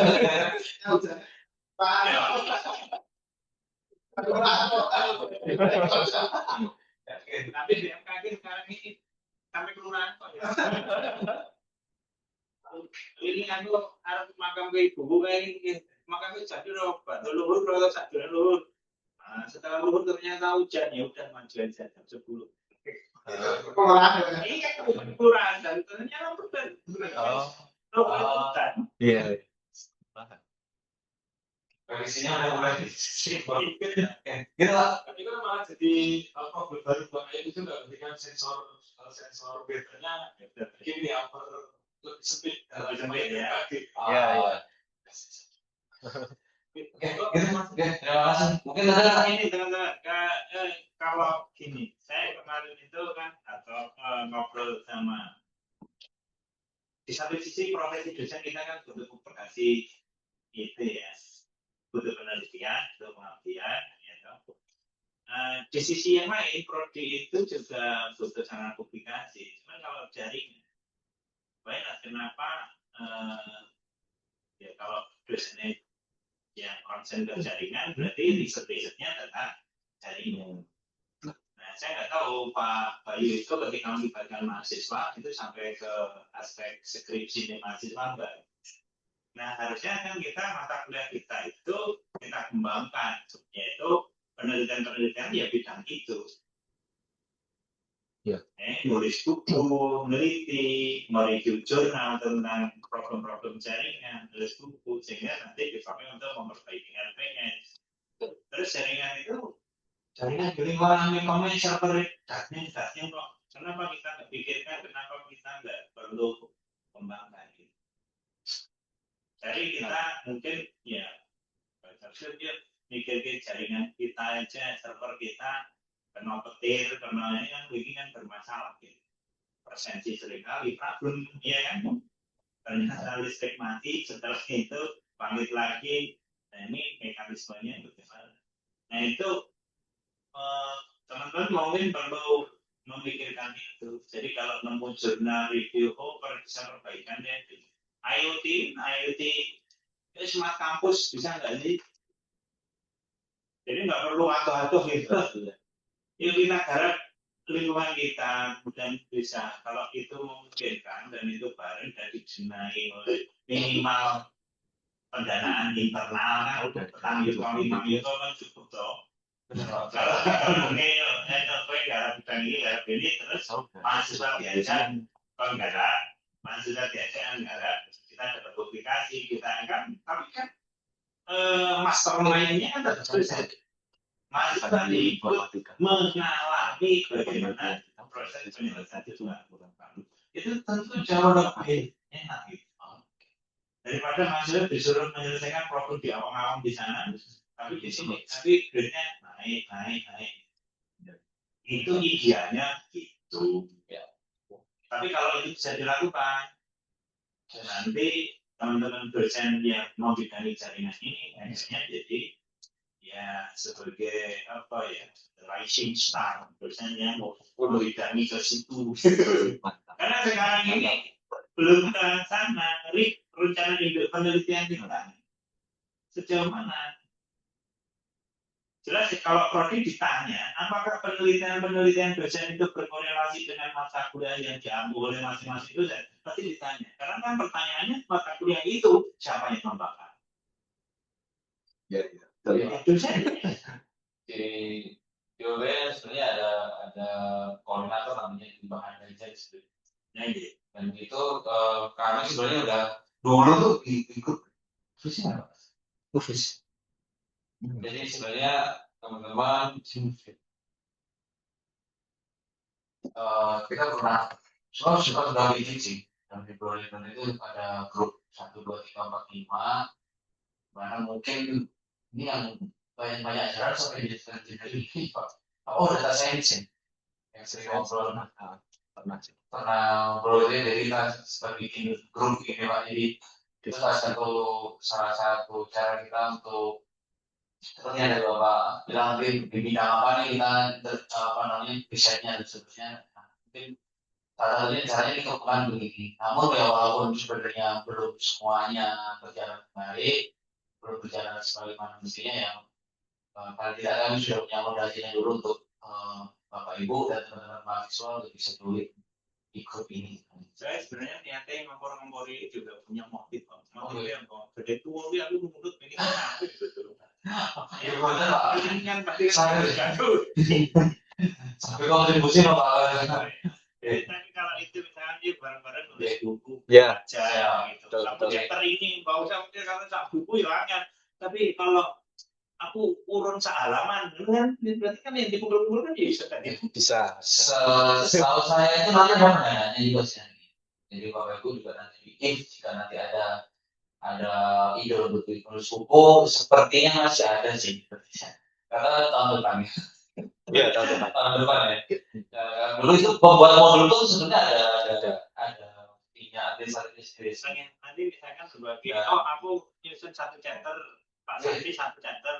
Tapi BMKG sekarang ini sampai kelurahan kok ya. Ini kan lo harus makam ke ibu kayak ini, makam itu jadi robat, luhur kalau satu luhur. Nah, setelah luhur ternyata hujan ya udah maju aja jam 10. Ini kan kelurahan dan ternyata betul. Hutan. Iya. Prediksinya udah mulai Gitu lah. Tapi kan malah jadi problem baru buat itu juga ketika sensor weathernya bikin di upper lebih sempit. Lebih sempit ya. Iya. Gitu Mas. Terima kasih. Mungkin ada Ini teman-teman, kalau gini, saya kemarin itu kan atau ngobrol sama di satu sisi profesi dosen kita kan butuh komunikasi itu ya, butuh penelitian, butuh pengabdian, gitu. Di sisi yang lain, prodi itu juga butuh sangat publikasi. Cuma kalau jaringan, baiklah kenapa ya kalau dosennya yang konsen ke jaringan, berarti riset-risetnya tentang jaringan. Nah, saya nggak tahu Pak Bayu itu ketika melibatkan mahasiswa itu sampai ke aspek skripsi mahasiswa enggak. Nah, harusnya kan kita mata kuliah kita itu kita kembangkan, yaitu penelitian-penelitian ya bidang itu. Ya. Nulis buku, meneliti, mereview jurnal tentang problem-problem jaringan, nulis buku, sehingga nanti dipakai untuk memperbaiki RP-nya. Terus jaringan itu jaringan di lingkungan komen server datanya kok. Kenapa kita nggak pikirkan, kenapa kita nggak perlu kembangkan gitu. Jadi kita mungkin ya dia mikir jaringan kita aja, server kita kena petir, kena ini kan begini kan bermasalah gitu. Persensi seringkali problem ya kan. Ternyata listrik mati, setelah itu bangkit lagi. Nah ini mekanismenya bagaimana? Nah itu teman-teman mungkin perlu memikirkan itu. Jadi kalau nemu jurnal review, bisa perbaikan ya. IoT smart kampus bisa nggak sih? Jadi nggak perlu atuh-atuh gitu. Yuk kita garap lingkungan kita, kemudian bisa kalau itu memungkinkan dan itu bareng dan dijenai oleh minimal pendanaan internal kan petang itu kan cukup dong. Kalau mungkin garap bidang ini terus mahasiswa biasa kalau garap mahasiswa biasa garap kita dapat publikasi kita kan tapi kan mastermind-nya kan tetap bisa mahasiswa ikut mengalami bagaimana proses penyelesaian itu tentu jauh lebih enak gitu. Daripada mahasiswa disuruh menyelesaikan problem di awam-awam di sana tapi di sini tapi grade-nya naik. Itu idealnya gitu. Ya. Tapi kalau itu bisa dilakukan, nanti teman-teman dosen yang mau bidani jaringan ini akhirnya jadi ya sebagai apa ya rising star dosen yang mau bidani ke situ. Karena sekarang ini belum ke sana, rencana induk penelitian kita sejauh mana? Jelas kalau prodi ditanya, apakah penelitian dosen itu berkorelasi dengan mata kuliah yang diambil oleh masing-masing dosen? Pasti ditanya. Karena kan pertanyaannya mata kuliah itu siapa yang membakar? Ya. Dosen. Di UB sebenarnya ada koordinator namanya di bahan kerja sebenarnya. Nah, iya. Dan itu kami sebenarnya udah dulu tuh ikut FIS-nya apa? FIS. Jadi sebenarnya teman-teman kita pernah sudah bikin sih dan di Proleton itu ada grup 1, 2, 3, 4, 5 mana mungkin ini yang banyak jalan sampai jadi Pak. Oh data science yang sering ngobrol pernah ngobrol itu jadi kita sudah bikin grup ini Pak. Jadi itu salah satu cara kita untuk seperti ada Bapak bilang nanti di bidang apa nih kita apa namanya risetnya dan seterusnya. Mungkin salah satunya caranya dikembangkan begini. Namun ya walaupun sebenarnya belum semuanya berjalan baik, belum berjalan sebagaimana mestinya yang paling tidak kami sudah punya fondasinya dulu untuk Bapak Ibu dan teman-teman mahasiswa untuk bisa dulu di grup ini. Saya sebenarnya niatnya ngompor-ngompori juga punya motif kok. Motifnya kok. Gede tua dia aku menurut ini kan aku gitu. Ya benar Pak. Ini kan pasti saya gaduh. Sampai kontribusi Bapak. Tapi kalau itu misalnya dia bareng-bareng nulis buku Ya. aja gitu. Betul, Satu chapter ini nggak usah kalau sak buku ya angin. Tapi kalau aku urun sehalaman, kan berarti kan yang dipukul-pukul kan bisa tadi. Bisa. Setahu saya itu nanti ada pendananya juga sih. Jadi Bapak Ibu juga nanti bikin jika nanti ada ide untuk tulis buku, sepertinya masih ada sih. Karena tahun depan. Iya, tahun depan. Tahun depan ya. Dulu itu pembuat modul itu sebenarnya ada desa. Nanti misalkan sebagai aku nyusun satu chapter, Pak Sandi satu chapter,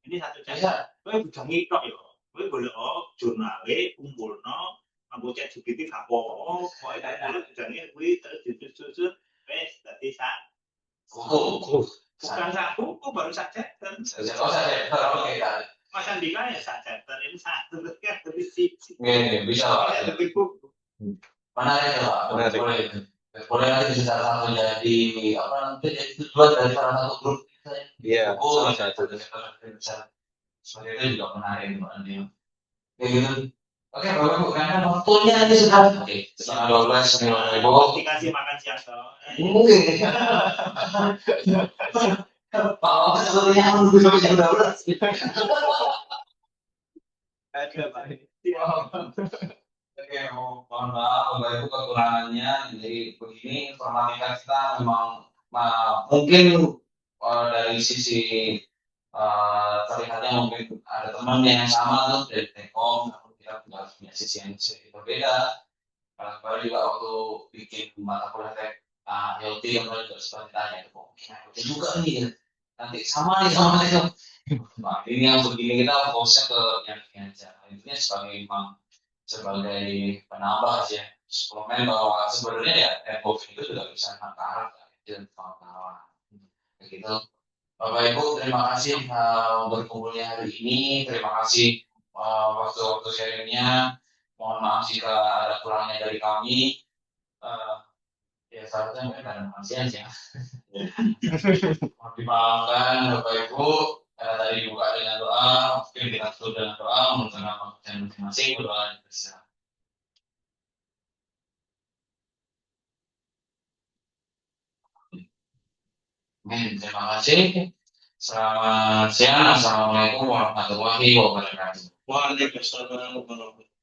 ini satu chapter. Kowe udah ngitok ya. Kowe boleh jurnale kumpulno, ambo cek GPT gak apa-apa. Kowe jane kuwi terus disusun wis dadi sak buku. Bukan sak buku baru sak chapter. Oke, Mas Andika ya sak chapter ini satu kan dari sisi. bisa Pak. Menarik ya Pak. Boleh nanti bisa salah satu jadi apa nanti jadi tujuan dari salah satu grup. Iya, salah satu. Seperti itu juga menarik Pak Andi. Kayak gitu. Oke Bapak Ibu, karena waktunya ini sudah setengah 12 Dikasih makan siang dong. Pak Bapak sepertinya menunggu sampai jam 12. Ada Pak. Oke, mohon maaf Bapak Ibu kekurangannya. Jadi begini informatika kita memang mungkin dari sisi terlihatnya mungkin ada teman yang sama tuh dari Telkom, namun kita punya sisi yang sedikit berbeda. Kalau juga waktu bikin mata kuliah IoT yang juga sempat ditanya itu kok juga nih nanti sama nih sama itu. Nah ini yang begini kita fokusnya ke yang ini aja. Intinya sebagai penambah aja suplemen bahwa sebenarnya ya Telkom itu juga bisa nakar dan kawan-kawan. Begitu. Bapak Ibu, terima kasih berkumpulnya hari ini. Terima kasih waktu-waktu sharingnya. Mohon maaf jika ada kurangnya dari kami. Ya seharusnya mungkin ada maksiat ya. Mohon dimaafkan Bapak Ibu. Karena tadi dibuka dengan doa, mungkin kita tutup dengan doa, mengucapkan pekerjaan masing-masing, berdoa dan berserah. Terima kasih. Selamat siang. Assalamualaikum warahmatullahi wabarakatuh. Waalaikumsalam warahmatullahi wabarakatuh.